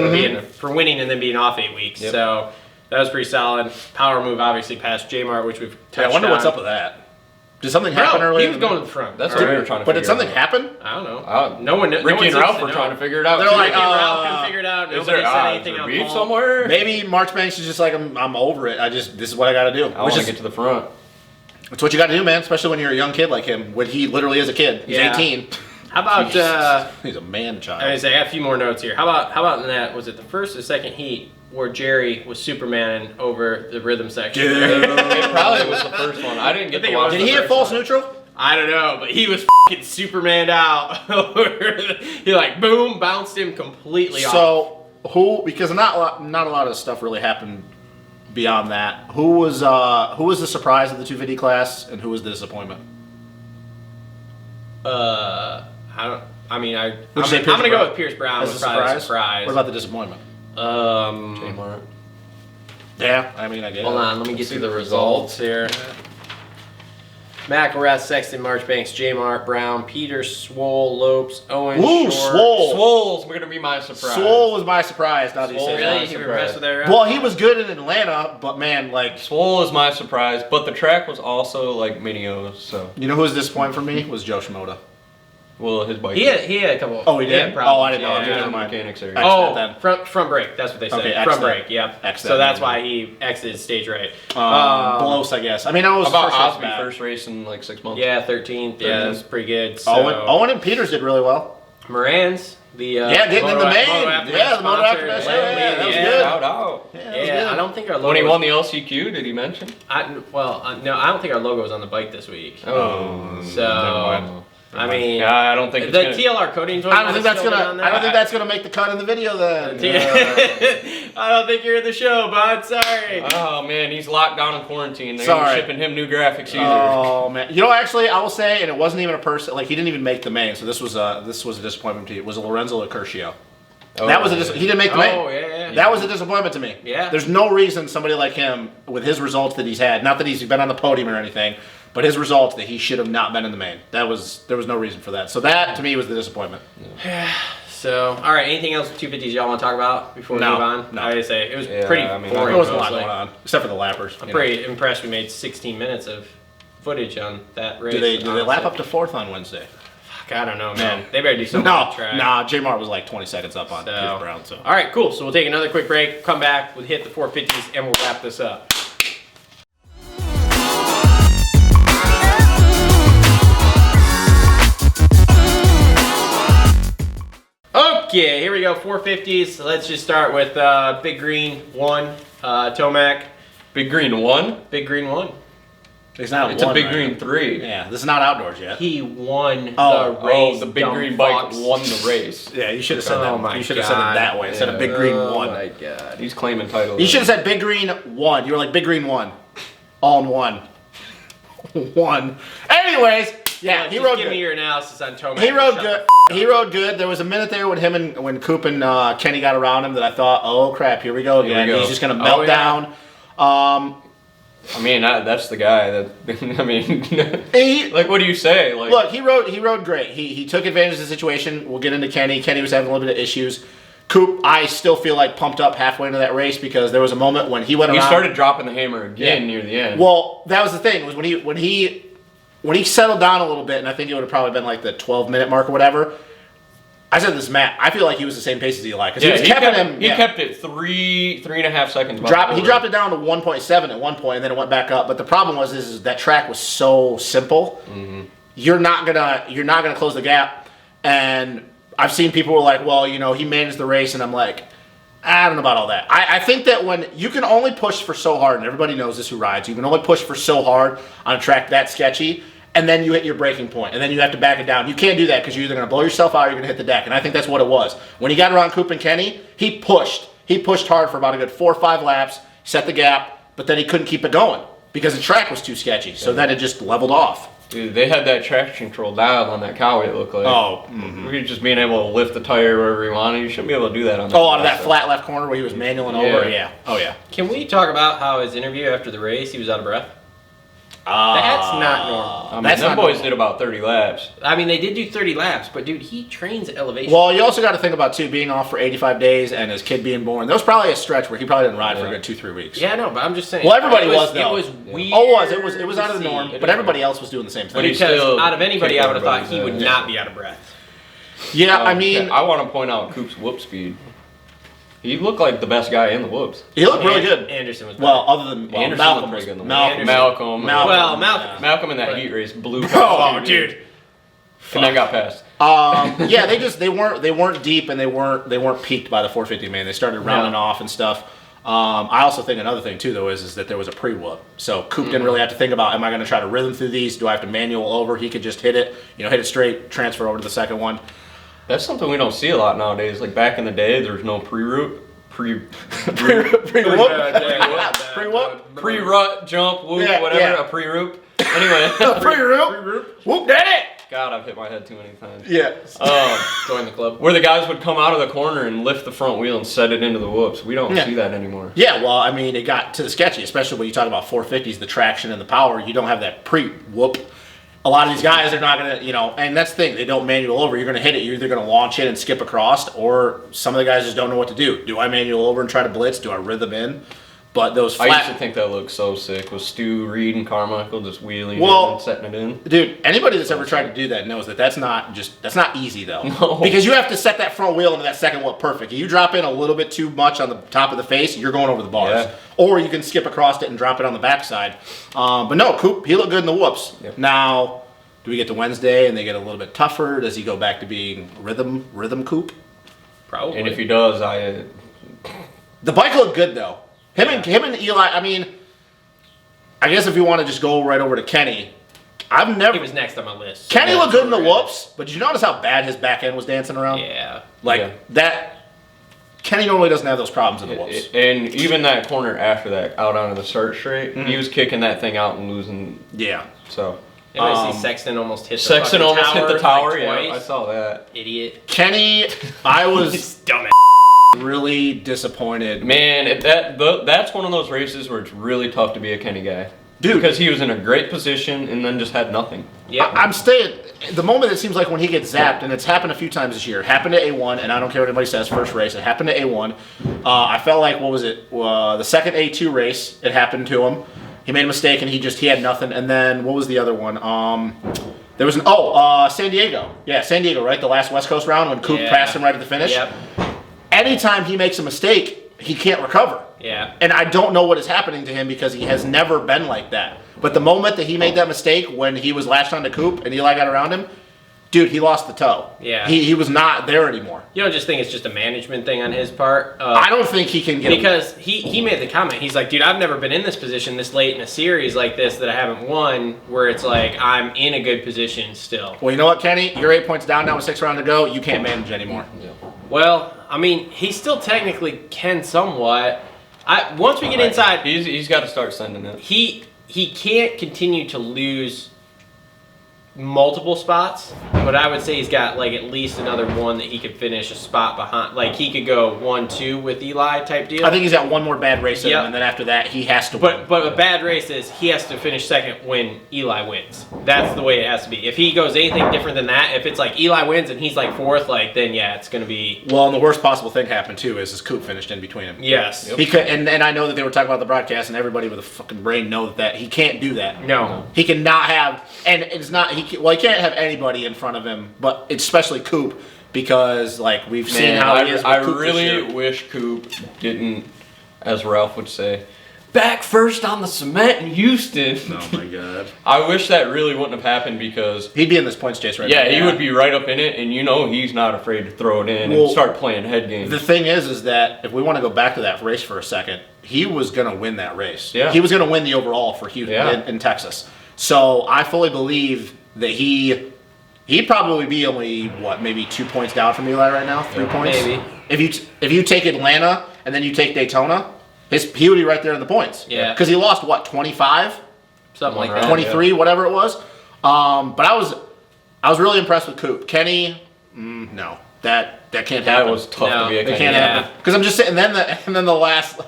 for winning and then being off 8 weeks. Yep. So that was pretty solid. Power move, obviously, past J-Mart, which we've touched Yeah, I wonder on. what's up with that. Did something happen Bro, earlier? he was going to the front. That's All what we right. were trying to But figure did something out. happen? I don't know. No one. Ricky and Ralph were trying to figure it out. They're too. like, Ricky and Ralph couldn't figure it out. is Nobody there said anything on beef Paul. somewhere? Maybe Marchbanks is just like, I'm over it. This is what I got to do. I want to get to the front. That's what you got to do, man. Especially when you're a young kid like him. When he literally is a kid. He's Yeah. 18. How about? He's a man child. I got a few more notes here. How about in that? Was it the first or second heat where Jerry was Supermaning over the rhythm section? Dude. It probably was the first one. I didn't get think to it was watch Did the he hit first false one. neutral? I don't know, but he was fucking Supermaned out. He like boom, bounced him completely off. So because not a lot of stuff really happened beyond that. Who was the surprise of the 250 class, and who was the disappointment? I'm Would you say gonna Pierce go Brown? with Pierce Brown. As Was a probably a surprise? surprise. What about the disappointment? Kmart. Yeah, I mean, I guess. Hold on, let me get See to the the results here. McElrath, Sexton, Marchbanks, J-Mart, Brown, Peters, Swole, Lopes, Owen, Ooh, Short. Swole. Swole's gonna be my surprise. Swole was my surprise. Now that you Swole, say Really? that. You were impressed with that? Well, he was good in Atlanta, but man, like, Swole is my surprise, but the track was also like mini O's, so you know who was disappointing for me was Joe Shimoda. well his bike. He had a couple. Oh, he did? problems. Oh, I didn't know. Yeah, Okay, yeah. never mind. Mechanics area. X Oh, that front brake. That's what they said. Okay, X front that. brake. Yep. X that So that's then. why he exited stage right. Blows, I guess. I mean, I was How about first race Osby back. first race in like 6 months? Yeah, 13th. Yeah, that's pretty good. So Owen and Peters did really well. Moran's Getting in the main. Yeah, the Moto Aftermath Show. Langley, Yeah, that was yeah. good. Shout out. Yeah, that was Yeah, good. I don't think our logo. When he won the LCQ, did he mention? No, I don't think our logo is on the bike this week. Oh, So, never mind. I mean, yeah, I don't think it's the gonna, TLR coating. I don't think that's gonna make the cut in the video then. I don't think you're in the show, bud. Sorry. Oh man, he's locked down in quarantine. They ain't Sorry. shipping him new graphics either. Oh man, you know, actually, I will say, and it wasn't even a person. Like, he didn't even make the main, so this was a disappointment to you. It was Lorenzo Curcio. That was he didn't make the main. Oh yeah. That was a disappointment to me. Yeah. There's no reason somebody like him, with his results that he's had, not that he's been on the podium or anything, but his results, that he should have not been in the main. There was no reason for that. So that to me was the disappointment. So, all right. Anything else with 250s y'all want to talk about before we No, move on? no. I would say it was Yeah, pretty I mean, boring. There was a lot mostly. going on, except for the lappers. I'm you know. pretty impressed. We made 16 minutes of footage on that race. Do they lap honestly. up to fourth on Wednesday? Fuck, I don't know, man. They better do something No, on the track. nah. J Mart was like 20 seconds up on So- Pierce Brown. So All right, cool. So we'll take another quick break. Come back. We'll hit the 450s and we'll wrap this up. Okie Okay, here we go. 450s. Let's just start with Big Green 1, Tomac. Big Green 1? Big Green 1. It's not It's one, a Big right? Green 3. Yeah, this is not outdoors yet. He won Oh, the race. the Big dumb Green bike fox. won the race. Yeah, you should have said Oh that. my You should have said it God. that way instead of Big Green 1. Oh my God. He's claiming titles. You should have said Big Green 1. You were like Big Green 1. All in one. 1. Anyways, yeah, he Just rode give me good. your analysis on Tomac. He rode Shut good. He rode good. There was a minute there when Coop and Kenny got around him that I thought, oh crap, here we go Here we again. go. He's just gonna melt Oh, yeah. down. I mean, that's the guy that. I mean, He, like, what do you say? Like, Look, he rode great. He took advantage of the situation. We'll get into Kenny. Kenny was having a little bit of issues. Coop, I still feel like pumped up halfway into that race because there was a moment when he went he around. started dropping the hammer again Yeah. near the end. Well, that was the thing, was when he settled down a little bit, and I think it would have probably been like the 12-minute mark or whatever. I said this, Matt. I feel like he was the same pace as Eli because yeah, he kept it 3.5 seconds. He dropped it down to 1.7 at one point, and then it went back up. But the problem is that track was so simple. Mm-hmm. You're not gonna close the gap. And I've seen people who are like, well, he managed the race, and I'm like, I don't know about all that. I think that when you can only push for so hard, and everybody knows this who rides, you can only push for so hard on a track that sketchy, and then you hit your breaking point, and then you have to back it down. You can't do that because you're either going to blow yourself out or you're going to hit the deck, and I think that's what it was. When he got around Coop and Kenny, he pushed. He pushed hard for about a good 4 or 5 laps, set the gap, but then he couldn't keep it going because the track was too sketchy, so then it just leveled off. Dude, they had that traction control dialed on that Cowie, it looked like. Oh, We just being able to lift the tire wherever you wanted. You shouldn't be able to do that on that. out of that flat left corner where he was manualing over? Yeah. Oh, yeah. Can we talk about how his interview after the race, he was out of breath? That's not normal. I mean, That's them not boys normal. did about 30 laps. I mean, they did do 30 laps, but dude, he trains at elevation. Well, you also got to think about, too, being off for 85 days and his kid being born. There was probably a stretch where he probably didn't ride for a good 2-3 weeks. yeah, no, but I'm just saying. Well, everybody it was, though. It was weird. Oh, it was out of the to norm, see. but everybody else was doing the same But thing. he Because still out of anybody, kicked I would have thought he everybody's would ass. not be out of breath. Yeah, I mean, I want to point out Coop's whoop speed. He looked like the best guy in the whoops. he looked really good. Anderson was Well, other than Anderson Malcolm looked was pretty good in the Malcolm. Anderson. Malcolm. Well, Malcolm. Malcolm in that Right. heat race blew past Oh, him, dude. And then got past. Yeah, they weren't deep and they weren't peaked by the 450, man. They started rounding off and stuff. I also think another thing too though is that there was a pre-whoop, so Coop didn't really have to think about, am I going to try to rhythm through these? Do I have to manual over? He could just hit it straight, transfer over to the second one. That's something we don't see a lot nowadays. Like back in the day, there was no pre-route. Pre-whoop, Pre-rut, jump, whoop, Yeah, whatever, yeah. a pre-route. Anyway. pre-whoop, whoop, did it! God, I've hit my head too many times. Yeah. join the club. Where the guys would come out of the corner and lift the front wheel and set it into the whoops. We don't see that anymore. Yeah, well, I mean, it got to the sketchy, especially when you talk about 450s, the traction and the power. You don't have that pre-whoop. A lot of these guys are not going to, and that's the thing. They don't manual over. You're going to hit it. You're either going to launch it and skip across, or some of the guys just don't know what to do. Do I manual over and try to blitz? Do I rhythm in? But those flat... I used to think that looked so sick with Stu, Reed, and Carmichael just wheeling in and setting it in. Dude, anybody that's ever tried to do that knows that that's not easy though. No. Because you have to set that front wheel into that second whoop perfect. If you drop in a little bit too much on the top of the face, you're going over the bars. Yeah. Or you can skip across it and drop it on the backside. But no, Coop, he looked good in the whoops. Yep. Now, do we get to Wednesday and they get a little bit tougher? Does he go back to being rhythm Coop? Probably. And if he does, The bike looked good though. Him and Eli, I mean, I guess if you want to just go right over to Kenny, he was next on my list. Kenny looked good in the whoops, but did you notice how bad his back end was dancing around? Yeah. That Kenny normally doesn't have those problems in the whoops. And even that corner after that, out onto the start straight, he was kicking that thing out and losing. Yeah. So And I see Sexton almost hit the tower. like, Yeah, twice. I saw that. Idiot. Kenny, I was Dumbass. really disappointed. Man, that's one of those races where it's really tough to be a Kenny guy. Dude. Because he was in a great position and then just had nothing. Yeah. I'm staying. The moment it seems like when he gets zapped, and it's happened a few times this year. It happened to A1, and I don't care what anybody says. First race, it happened to A1. I felt like the second A2 race, it happened to him. He made a mistake, and he had nothing. And then what was the other one? There was San Diego. Yeah, San Diego, right? The last West Coast round when Coop passed him right at the finish. Yep. Anytime he makes a mistake, he can't recover. Yeah. And I don't know what is happening to him because he has never been like that. But the moment that he made that mistake when he was latched onto Coop and Eli got around him, dude, he lost the toe. Yeah. He was not there anymore. You don't just think it's just a management thing on his part? I don't think he can get because he made the comment. He's like, dude, I've never been in this position this late in a series like this that I haven't won, where it's like I'm in a good position still. Well, you know what, Kenny? You're 8 points down now with 6 rounds to go. You can't manage anymore. Yeah. Well, I mean, he still technically can somewhat. Once we get inside, he's got to start sending it. He can't continue to lose multiple spots, but I would say he's got like at least another one that he could finish a spot behind. Like he could go 1-2 with Eli type deal. I think he's got one more bad race in him, and then after that he has to win. But a bad race is he has to finish second when Eli wins. That's the way it has to be. If he goes anything different than that, if it's like Eli wins and he's like fourth, like then yeah, it's gonna be. Well, and the worst possible thing happened too is his Coop finished in between him. Yes. He could, and I know that they were talking about the broadcast, and everybody with a fucking brain knows that he can't do that. No. He cannot have, and it's not. He can't have anybody in front of him, but especially Coop, because like we've seen how he is with I Coop this really year. wish Coop didn't, as Ralph would say, back first on the cement in Houston. Oh my god. I wish that really wouldn't have happened because He'd be in this points chase right now. yeah, he would be right up in it, and you know he's not afraid to throw it in Well, and start playing head games. The thing is that if we want to go back to that race for a second, he was going to win that race. Yeah. He was going to win the overall for Houston in Texas. So I fully believe that he'd probably be only maybe 2 points down from Eli right now, 3 points. Maybe. If you take Atlanta and then you take Daytona, he would be right there in the points. Yeah. Because he lost 25, Something like that. 23, whatever it was. But I was really impressed with Coop. Kenny, no, that can't happen. That was tough No, to be a It Kenny. can't Yeah. happen. Because I'm just sitting. Then the last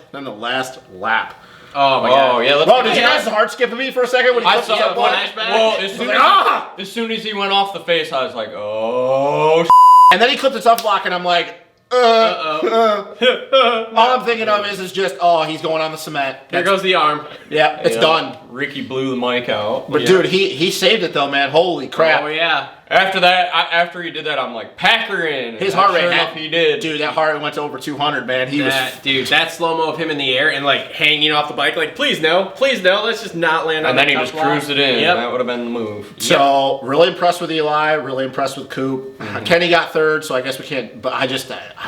lap. Oh my god. Oh yeah, let's Bro, get did you that. guys heart skip me for a second when he I flipped saw his up one. one? Flashback? Well, Ah! as soon as he went off the face, I was like, oh. And then he clipped the tough block, and I'm like, all I'm thinking of is just, he's going on the cement. There goes the arm. Yeah, it's Yeah. done. Ricky blew the mic out. But Yeah. dude, he saved it though, man. Holy crap. Oh yeah. After that, after he did that, I'm like, Packer in. His And heart rate sure had- enough, he did. Dude, that heart rate went to over 200, man. He was. That slow-mo of him in the air and like hanging off the bike, like please no, let's just not land on And then the he tough just block. cruised it in. Yep. That would have been the move. So really impressed with Eli, really impressed with Coop. Kenny got third, so I guess we can't. But I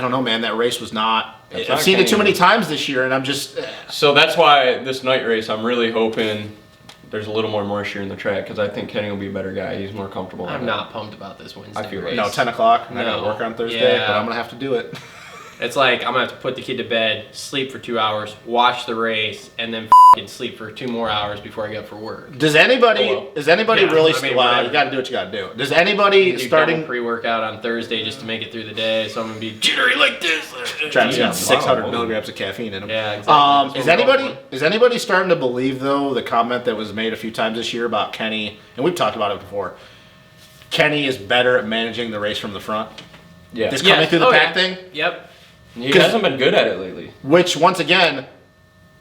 don't know, man. That race was not. That's I've not seen it too Kenny. many times this year, and I'm just. So that's why this night race, I'm really hoping there's a little more moisture in the track because I think Kenny will be a better guy. He's more comfortable. I'm on not pumped about this Wednesday I feel race. No, 10 o'clock. I got to No. work on Thursday, Yeah. but I'm gonna have to do it. It's like I'm gonna have to put the kid to bed, sleep for 2 hours, watch the race, and then sleep for 2 more hours before I get up for work. Does anybody? Oh, well. Is anybody Yeah, really? I mean, Well, whatever. you got to do what you got to do. Does anybody Do starting? double pre-workout on Thursday just to make it through the day, so I'm gonna be jittery like this. Travis Yeah. got 600 Wow. milligrams of caffeine in him. Yeah, exactly. That's what we're Is anybody starting to believe though the comment that was made a few times this year about Kenny, and we've talked about it before? Kenny is better at managing the race from the front. Yeah. This Yeah. coming through the Oh, pack yeah. thing, Yep. He hasn't been good at it lately. which once again,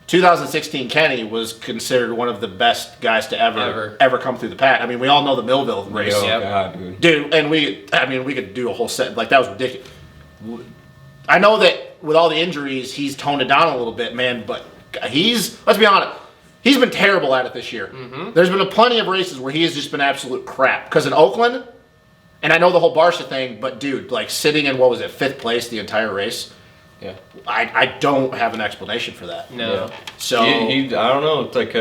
2016 Kenny was considered one of the best guys to ever come through the pack. I mean, we all know the Millville race. Oh, Yep. God, dude. Dude, and we could do a whole set, like that was ridiculous. I know that with all the injuries, he's toned it down a little bit, man, but let's be honest, he's been terrible at it this year. Mm-hmm. There's been plenty of races where he has just been absolute crap. Because in Oakland, and I know the whole Barcia thing, but dude, like sitting in, 5th place the entire race, Yeah. I don't have an explanation for that. No. Yeah. So, He, I don't know. It's like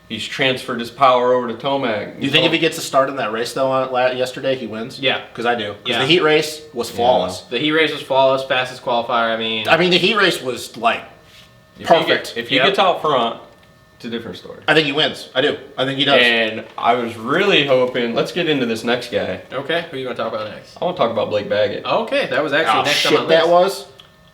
he's transferred his power over to Tomac. do you think if he gets a start in that race, though, yesterday, he wins? Yeah. Because I do. Because Yeah. the heat race was flawless. The heat race was flawless, fastest qualifier. I mean, The heat race was, like, If perfect. If he Yep. gets out front, it's a different story. I think he wins. I do. I think he does. And I was really hoping. Let's get into this next guy. okay, who you want to talk about next? I want to talk about Blake Baggett. Okay, that was actually Oh, next on shit, my that list. was?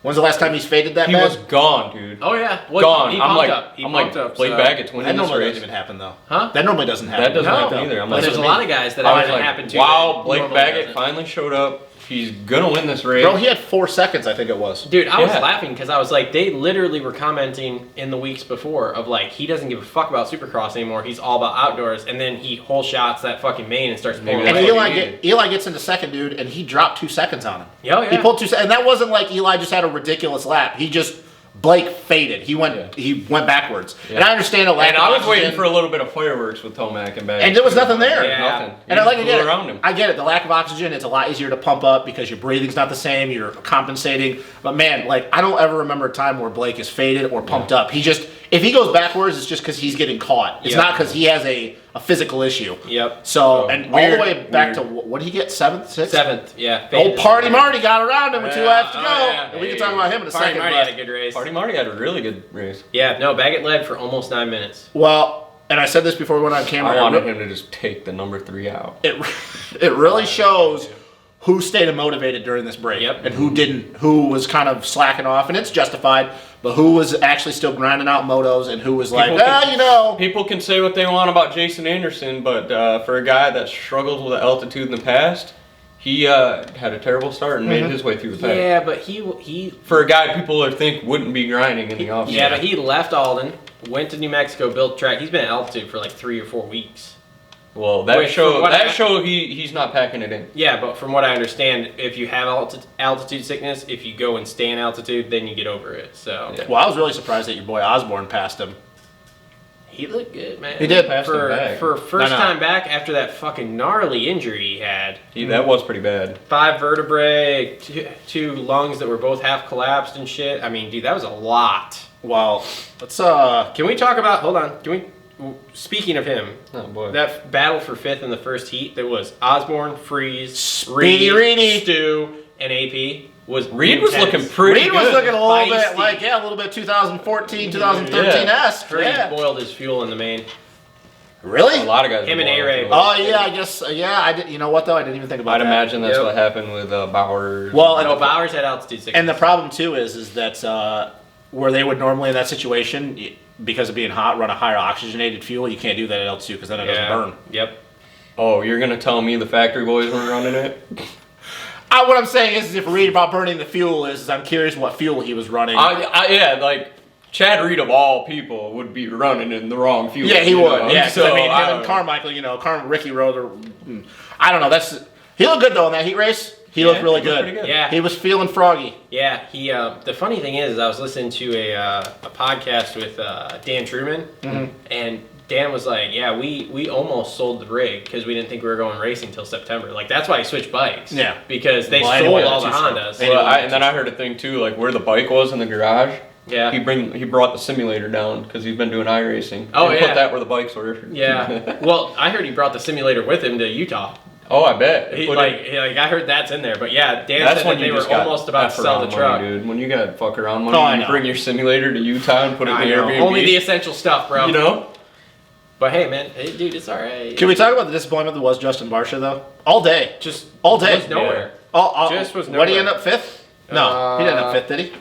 When's the last time he's faded that He bad? was gone, dude. Oh yeah, well, Gone. He I'm pumped like, up. He I'm like, pumped up. Blake so- Baggett's That winning this normally race. doesn't even happen, though. Huh? That normally doesn't happen. That doesn't No. happen either. I'm But like, there's a lot of guys that I was haven't like, happened to. wow, that Blake normally Baggett doesn't. finally showed up. He's gonna win this race. Bro, he had 4 seconds, I think it was. Dude, I was Yeah. laughing because I was like, they literally were commenting in the weeks before of like, he doesn't give a fuck about Supercross anymore. He's all about outdoors, and then he whole shots that fucking main and starts Maybe pulling. And that's away. what he needed. Eli gets into second, dude, and he dropped 2 seconds on him. Yeah, oh, yeah. He pulled 2 seconds, and that wasn't like Eli just had a ridiculous lap. He just Blake faded. He went backwards. Yeah. And I understand a lack And of I was oxygen. waiting for a little bit of fireworks with Tomac and Baggett. And there was nothing there. Yeah. Nothing. And I He flew around him. I get it. The lack of oxygen, it's a lot easier to pump up because your breathing's not the same. You're compensating. But man, like I don't ever remember a time where Blake is faded or pumped up. If he goes backwards, it's just because he's getting caught. It's not because he has a physical issue. Yep. So, and all the weird, way back weird. to what did he get? Seventh, sixth? Seventh, yeah. Old Party Marty got around him with 2 laps to go. yeah. And we can talk about him in a Party second. Marty but- had a good race. Party Marty had a really good race. Yeah, no, Baggett led for almost 9 minutes. Well, and I said this before we went on camera. I wanted him to just take the number 3 out. It really shows who stayed motivated during this break and who didn't, who was kind of slacking off, and it's justified, but who was actually still grinding out motos and who was like, People can say what they want about Jason Anderson, but for a guy that struggled with altitude in the past, he had a terrible start and made his way through the pack. Yeah, but he For a guy people think wouldn't be grinding in the offseason. Yeah, but he left Alden, went to New Mexico, built track. He's been at altitude for like 3 or 4 weeks. Well, he's not packing it in. Yeah, but from what I understand, if you have altitude sickness, if you go and stay in altitude, then you get over it. So Yeah. Well, I was really surprised that your boy Osborne passed him. he looked good, man. He did. For first time back after that fucking gnarly injury he had. That was pretty bad. 5 vertebrae, two lungs that were both half collapsed and shit. I mean, dude, that was a lot. Well, let's Can we talk about? Hold on. Speaking of him, Oh boy. that battle for 5th in the first heat, there was Osborne, Freeze, Speedy Reedy. Stu, and AP. Reed was looking pretty Reed good. was looking a little bit Feisty. like, a little bit 2014, 2013-esque. Heard Yeah. he boiled his fuel in the main. Really? A lot of guys. Him were and blowing A-Ray it. Oh, yeah, I guess, I did. You know what, though? I didn't even think about I'd that. imagine that's Yep. what happened with Bowers. Well, No, Bowers had altitude sickness. And the problem, too, is that where they would normally in that situation, because of being hot, run a higher oxygenated fuel, you can't do that at altitude because then it doesn't burn. Yep. Oh, you're gonna tell me the factory boys were running it? What I'm saying is if Reed about burning the fuel is I'm curious what fuel he was running. Yeah, like Chad Reed of all people would be running in the wrong fuel. Yeah, he you would. know? Yeah, 'cause So, I mean, him I and Carmichael, Ricky rode. I don't know. He looked good though in that heat race. He looked really he looked good. pretty good. Yeah. He was feeling froggy. Yeah, he. The funny thing is, I was listening to a podcast with Dan Truman, and Dan was like, "Yeah, we almost sold the rig because we didn't think we were going racing till September. Like that's why he switched bikes. Yeah. because they Well, sold anyway, all the that's true. Hondas. Anyway. Well, and then I heard a thing too, like where the bike was in the garage. Yeah. He brought the simulator down because he's been doing iRacing. Oh, and yeah. Put that where the bikes were. Yeah. Well, I heard he brought the simulator with him to Utah. Oh, I bet. I heard that's in there. But yeah, Dan That's said when that they you were just got almost about to F sell the around truck. money, dude. When you got fuck around money, Oh, I you know. bring your simulator to Utah and put it in the I know. Airbnb. Only the essential stuff, bro. You know. But hey, man, hey, dude, it's all right. Can we talk about the disappointment that was Justin Barsha though? All day, just all day. was nowhere? Just was What did he nowhere. end up 5th? No, he didn't end up 5th, did he?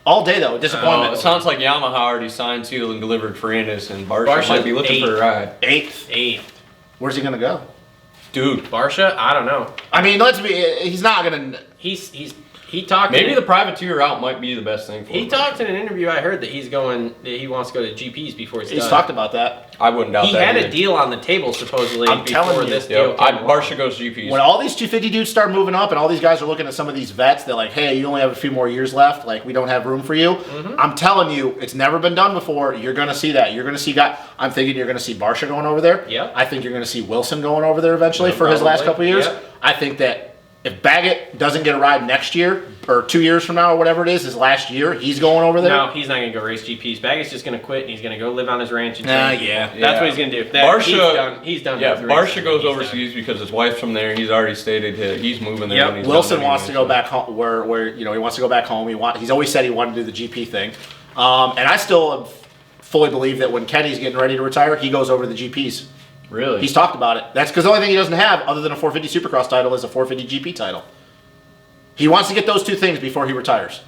All day though, disappointment. It sounds like Yamaha already signed, sealed, and delivered for Anderson. and Barsha Barsha might be looking for a ride. 8th. 8th. Where's he gonna go? Dude, Barsha, I don't know. I mean, he's not gonna. He talked. maybe the privateer route might be the best thing for him. He talked in an interview. I heard that he wants to go to GPs before he's He's done. talked about that. I wouldn't doubt He that. had either. a deal on the table supposedly I'm telling before you. this deal Yep. came along. Barsha goes GPs. When all these 250 dudes start moving up and all these guys are looking at some of these vets, they're like, hey, you only have a few more years left. Like, we don't have room for you. I'm telling you, it's never been done before. You're going to see that. You're going to see I'm thinking you're going to see Barsha going over there. Yep. I think you're going to see Wilson going over there eventually Yeah, for his last probably. couple of years. Yep. I think that if Baggett doesn't get a ride next year or 2 years from now or whatever it is, his last year, he's going over there. No, he's not going to go race GPs. Baggett's just going to quit and he's going to go live on his ranch. And Yeah. That's what he's going to do. He's done. Yeah, with Barsha racing. goes He's overseas because his wife's from there. He's already stated he's moving there. Yep. when he's Wilson done wants to anyway, go back home where he wants to go back home. He's always said he wanted to do the GP thing. And I still fully believe that when Kenny's getting ready to retire, he goes over to the GPs. Really? He's talked about it. That's because the only thing he doesn't have other than a 450 Supercross title is a 450 GP title. He wants to get those two things before he retires.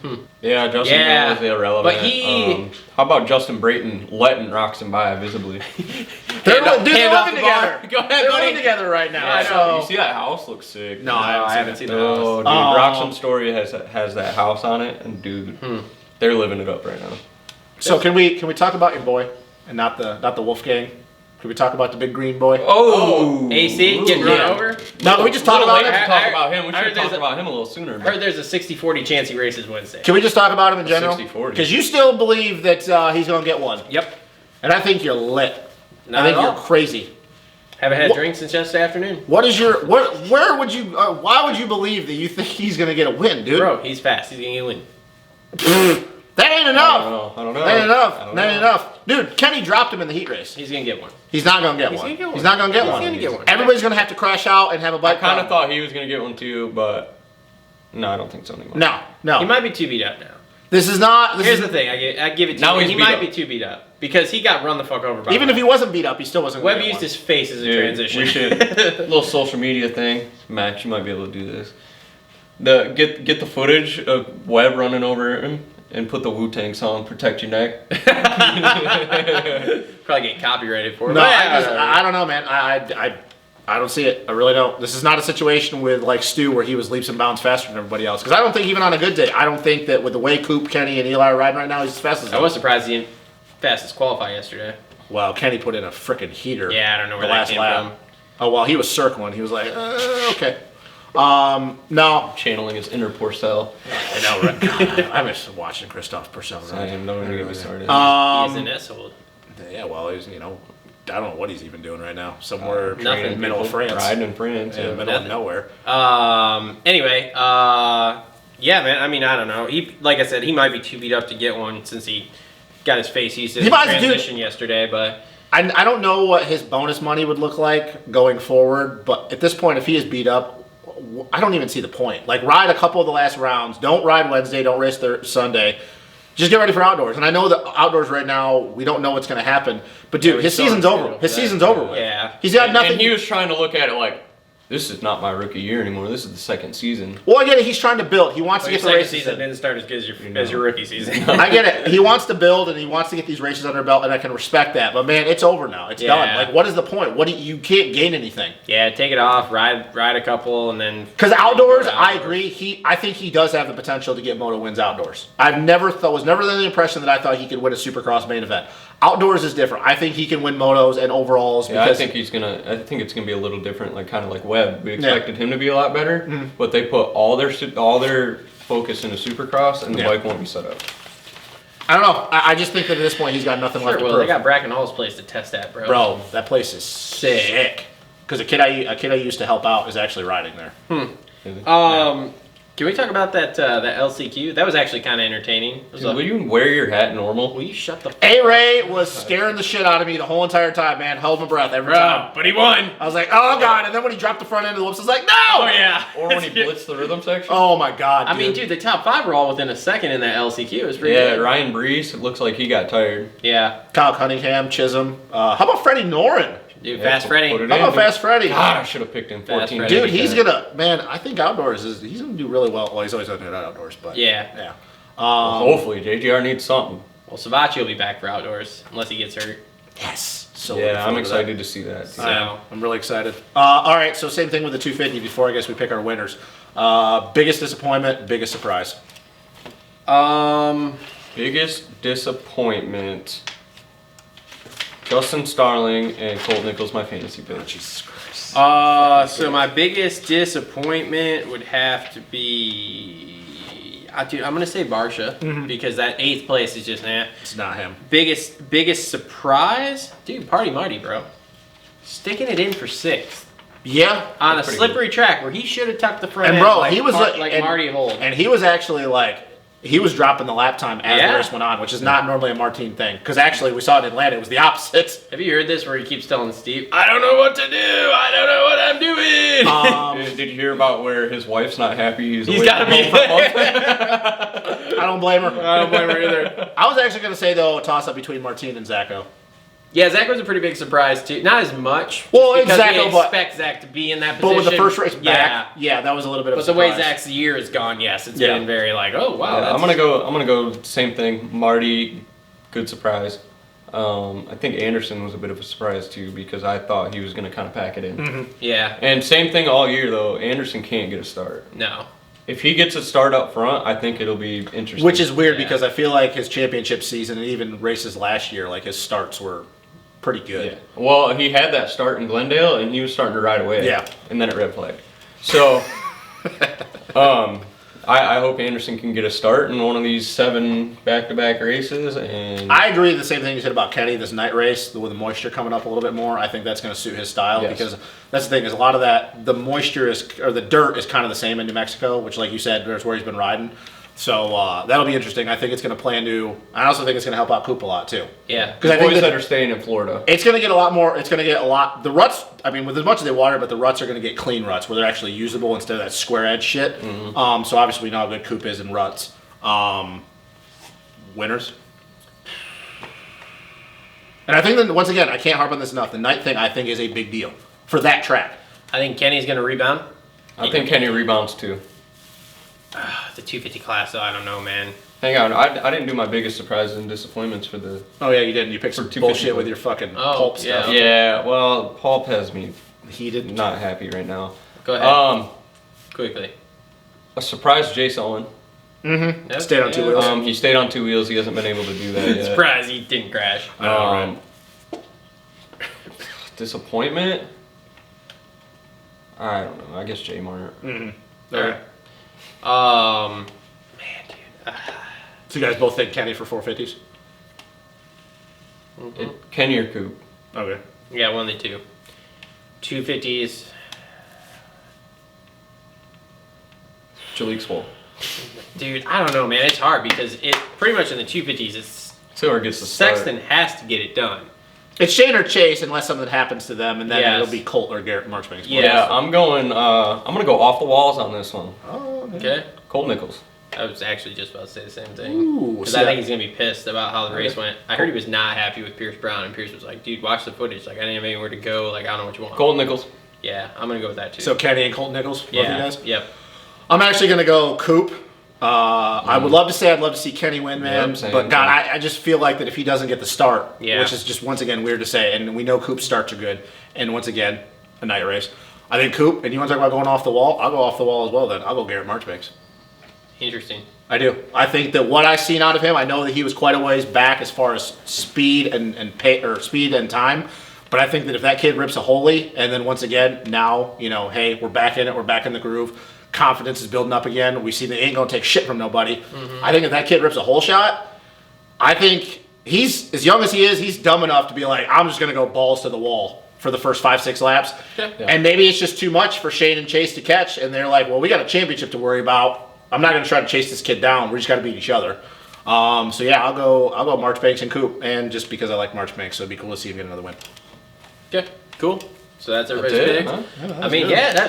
Yeah, Justin Yeah, is irrelevant. but he- how about Justin Brayton letting Roxon by visibly? They're Hand off living the together. bar. Go ahead, They're buddy. living together right now. Yeah, I know. so- You see that house looks sick. No, I haven't seen the Oh, dude, Oh. Roxon's story has that house on it, and dude, they're living it up right now. So can we talk about your boy and not the Wolfgang? Can we talk about the big green boy? Oh, AC getting run over. No, can we just talk about We him? should talk about him. We I should heard have talked there's about him a little sooner. I heard there's a 60-40 chance he races Wednesday. Can we just talk about him in general? 60-40. Because you still believe that he's going to get one. Yep. And I think you're lit. Not I think at you're all. crazy. Haven't had What- drinks since yesterday afternoon. What is your where would you why would you believe that you think he's going to get a win, dude? Bro, he's fast. He's gonna win. That ain't I enough. don't know. That ain't I enough. don't That ain't know. enough. Dude, Kenny dropped him in the heat race. He's gonna get one. He's not going to get He's one. gonna get one. He's not going to get He's one. gonna get one. Everybody's going to have to crash out and have a I bike. kind of problem. thought he was going to get one too, but no, I don't think so anymore. No. He might be too beat up now. This is not. This Here's is, the thing. I give it to Now you. he's He beat might up. be too beat up because he got run the fuck over by even if he wasn't beat up, he still wasn't. Webb gonna get used one. his face as a Dude, transition. we should a little social media thing. Max, you might be able to do this. Get the footage of Webb running over him and put the Wu-Tang song "Protect Your Neck." Probably get copyrighted for it. No, But I don't know, man. I don't see it. I really don't. This is not a situation with like Stu where he was leaps and bounds faster than everybody else. Because I don't think even on a good day, I don't think that with the way Coop, Kenny, and Eli are riding right now, he's as fast as I them. was surprised he didn't fastest qualify yesterday. Well, Kenny put in a freaking heater. Yeah, I don't know where the that last came lap. from. Oh well, he was circling. He was like, okay. No, Channeling his inner Porcel. I know, right? God, I miss watching Christophe Purcell I ride. am not going to get me started. He's an asshole. Yeah, well, he's I don't know what he's even doing right now. Somewhere Nothing. in the middle of France. Riding in France. In the Yeah. middle of Nothing. nowhere. Anyway, yeah, man. I mean, I don't know. He, like I said, he might be too beat up to get one since he got his face used to He his might, dude. transition yesterday. But I don't know what his bonus money would look like going forward, but at this point, if he is beat up, I don't even see the point. Like, ride a couple of the last rounds. Don't ride Wednesday. Don't race Sunday. Just get ready for outdoors. And I know that outdoors right now, we don't know what's going to happen. But, dude, Yeah, his still season's on over. schedule His for that. season's over with. Yeah. He's got nothing. And he was trying to look at it like, this is not my rookie year anymore. This is the second season. Well, I get it. He's trying to build. He wants your to get the second races season in. didn't start as good as your rookie season. I get it. He wants to build and he wants to get these races under belt, and I can respect that. But man, it's over now. It's done. Yeah. Like, what is the point? You can't gain anything. Yeah, take it off, ride a couple, and then. Because outdoors, Outdoors. I agree. I think he does have the potential to get Moto wins outdoors. Was never under the impression that I thought he could win a Supercross main event. Outdoors is different. I think he can win motos and overalls. Yeah, Because I think it's gonna be a little different, like kind of like Webb. We expected him to be a lot better, but they put all their focus into Supercross, and the Yeah. bike won't be set up. I don't know. I just think that at this point he's got nothing Sure, left to well, prove. they got Bracken Hall's place to test that, bro. Bro, that place is sick. Because a kid I used to help out is actually riding there. Can we talk about that LCQ? That was actually kind of entertaining. It was Dude, will you wear your hat normal? will you shut the fuck A-Ray was scaring the shit out of me the whole entire time, man. Held my breath every time. But he won. I was like, oh god. And then when he dropped the front end of the whoops, I was like, no! Oh yeah. Or when he blitzed the rhythm section? Oh my god. I mean, dude, the top 5 were all within a second in that LCQ. It was pretty Yeah, good. Ryan Brees, it looks like he got tired. Yeah. Kyle Cunningham, Chisholm. How about Freddie Noren? Dude, Yeah, Fast Freddy. put it How in. about Fast Freddie? God, I should have picked him Fast 14. Freddy. Dude, he's handicap. gonna, man, I think outdoors he's gonna do really well. Well, he's always gonna do it outdoors, but Yeah. yeah. Hopefully, JGR needs something. Well, Savacci will be back for outdoors unless he gets hurt. Yes. So looking Yeah, I'm forward to excited to see that. So- I'm really excited. All right, so same thing with the 250 before I guess we pick our winners. Biggest disappointment, biggest surprise. Biggest disappointment. Justin Starling and Colt Nichols, my fantasy pick. Jesus Christ. So my biggest disappointment would have to be, dude, I'm gonna say Barsha because that 8th place is just It's not him. biggest surprise, dude. Party Marty, bro, sticking it in for 6th Yeah. on a That's pretty slippery track where he should have tucked the front And end bro, like he was like and- Marty Hold. And he was actually like, he was dropping the lap time as Yeah. the race went on, which is not normally a Martin thing. Because actually, we saw it in Atlanta, it was the opposite. Have you heard this where he keeps telling Steve, "I don't know what to do. I don't know what I'm doing." Did you hear about where his wife's not happy? He's away gotta from be. home for a month? I don't blame her. I don't blame her either. I was actually going to say, though, a toss-up between Martin and Zacho. Yeah, Zach was a pretty big surprise too. Not as much. Well, because exactly, we but- expect Zach to be in that position. But with the first race yeah. back, yeah, that was a little bit of But a the way surprise. Zach's year has gone, yes, it's Yeah. been very like, oh wow. Yeah, that's- I'm gonna go same thing. Marty, good surprise. I think Anderson was a bit of a surprise too because I thought he was gonna kind of pack it in. Yeah. And same thing all year though. Anderson can't get a start. No. If he gets a start up front, I think it'll be interesting. Which is weird Yeah. because I feel like his championship season and even races last year, like his starts were pretty good. Yeah. Well, he had that start in Glendale, and he was starting to ride away. Yeah. And then it red flagged. So, I hope Anderson can get a start in one of these 7 back-to-back races. And I agree the same thing you said about Kenny, this night race, with the moisture coming up a little bit more. I think that's going to suit his style because that's the thing is a lot of that, the moisture or the dirt is kind of the same in New Mexico, which like you said, there's where he's been riding. So that'll be interesting. I think it's going to play into. I also think it's going to help out Coop a lot too. Yeah, because I think boys that are staying in Florida, it's going to get a lot more. It's going to get a lot. The ruts. I mean, with as much as they water, but the ruts are going to get clean ruts where they're actually usable instead of that square edge shit. Mm-hmm. So obviously we know how good Coop is in ruts. Winners. And I think that once again, I can't harp on this enough. The night thing I think is a big deal for that track. I think Kenny's going to rebound. I think Kenny rebounds too. The 250 class, though, I don't know, man. Hang on, I didn't do my biggest surprises and disappointments for the. Oh yeah, you didn't. You picked some bullshit with your fucking pulp stuff. Yeah, well, pulp has me heated, not happy right now. Go ahead. Quickly. A surprise, Jay Sullen. Mm-hmm. Yep. Stayed on 2 wheels. He stayed on 2 wheels. He hasn't been able to do that yet. Surprise, he didn't crash. Right. Disappointment. I don't know. I guess Jay Mart. Mm-hmm. All right. Man, dude. So you guys both think Kenny for 450s? Kenny or Coop? Okay. Yeah, one of the two. 250s. Jalik Swole. Dude, I don't know, man. It's hard because it pretty much in the 250s, it's whoever gets the start. Sexton has to get it done. It's Shane or Chase unless something happens to them, and then Yes. it'll be Colt or Garrett Marchbanks. Yeah, I'm going to go off the walls on this one. Oh, Okay. Colt Nichols. I was actually just about to say the same Ooh, thing. Because see I that- think he's going to be pissed about how the race went. I heard he was not happy with Pierce Brown, and Pierce was like, dude, watch the footage. Like, I didn't have anywhere to go. Like, I don't know what you want. Colt Nichols. Yeah, I'm going to go with that, too. So Kenny and Colt Nichols, both of you guys? Yep. I'm actually going to go Coop. I would love to say I'd love to see Kenny win, man. Yep, same. But, God, I just feel like that if he doesn't get the start, Yeah. which is just, once again, weird to say, and we know Coop's starts are good, and once again, a night race. I think Coop, and you want to talk about going off the wall? I'll go off the wall as well, then. I'll go Garrett Marchbanks. Interesting. I do. I think that what I've seen out of him, I know that he was quite a ways back as far as speed and speed and time. But I think that if that kid rips a holy, and then once again, now, you know, hey, we're back in it, we're back in the groove, confidence is building up again, we see they ain't gonna take shit from nobody. I think if that kid rips a hole shot, I think he's, as young as he is, he's dumb enough to be like, I'm just gonna go balls to the wall for the first 5-6 laps. Yeah. And maybe it's just too much for Shane and Chase to catch, and they're like, well, we got a championship to worry about. I'm not gonna try to chase this kid down. We just got to beat each other. So yeah, I'll go Marchbanks and Coop, and just because I like Marchbanks, so it'd be cool to see him get another win. Okay, cool. So that's everybody's That's it, pick. huh? I mean,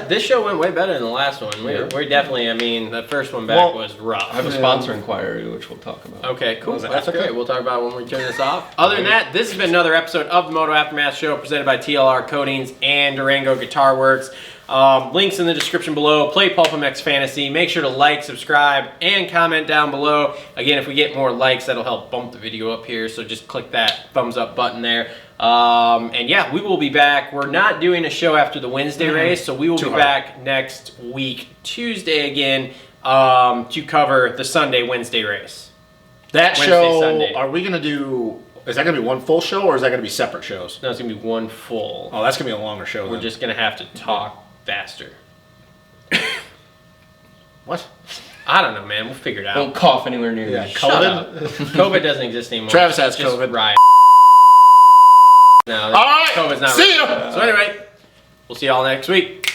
this show went way better than the last one. We're definitely, I mean, the first one back was rough. I have a sponsor inquiry, which we'll talk about. Okay, cool. that? That's great. We'll talk about it when we turn this off. Other than that, this has been another episode of the Moto Aftermath Show presented by TLR Coatings and Durango Guitar Works. Links in the description below. Play Pulp MX Fantasy. Make sure to like, subscribe, and comment down below. Again, if we get more likes, that'll help bump the video up here. So just click that thumbs up button there. And yeah, we will be back. We're not doing a show after the Wednesday race, so we will be back next week, Tuesday again, to cover the Wednesday race. That Wednesday, show, Sunday. are we gonna do? Is that gonna be one full show, or is that gonna be separate shows? No, it's going to be one full. Oh, that's gonna be a longer show. We're then. just going to have to talk faster. What? I don't know, man. We'll figure it out. Don't cough anywhere near Yeah, me. Shut COVID? up. COVID doesn't exist anymore. Travis has Just COVID. Riot. No, All right. COVID's not See real. ya. So anyway, we'll see y'all next week.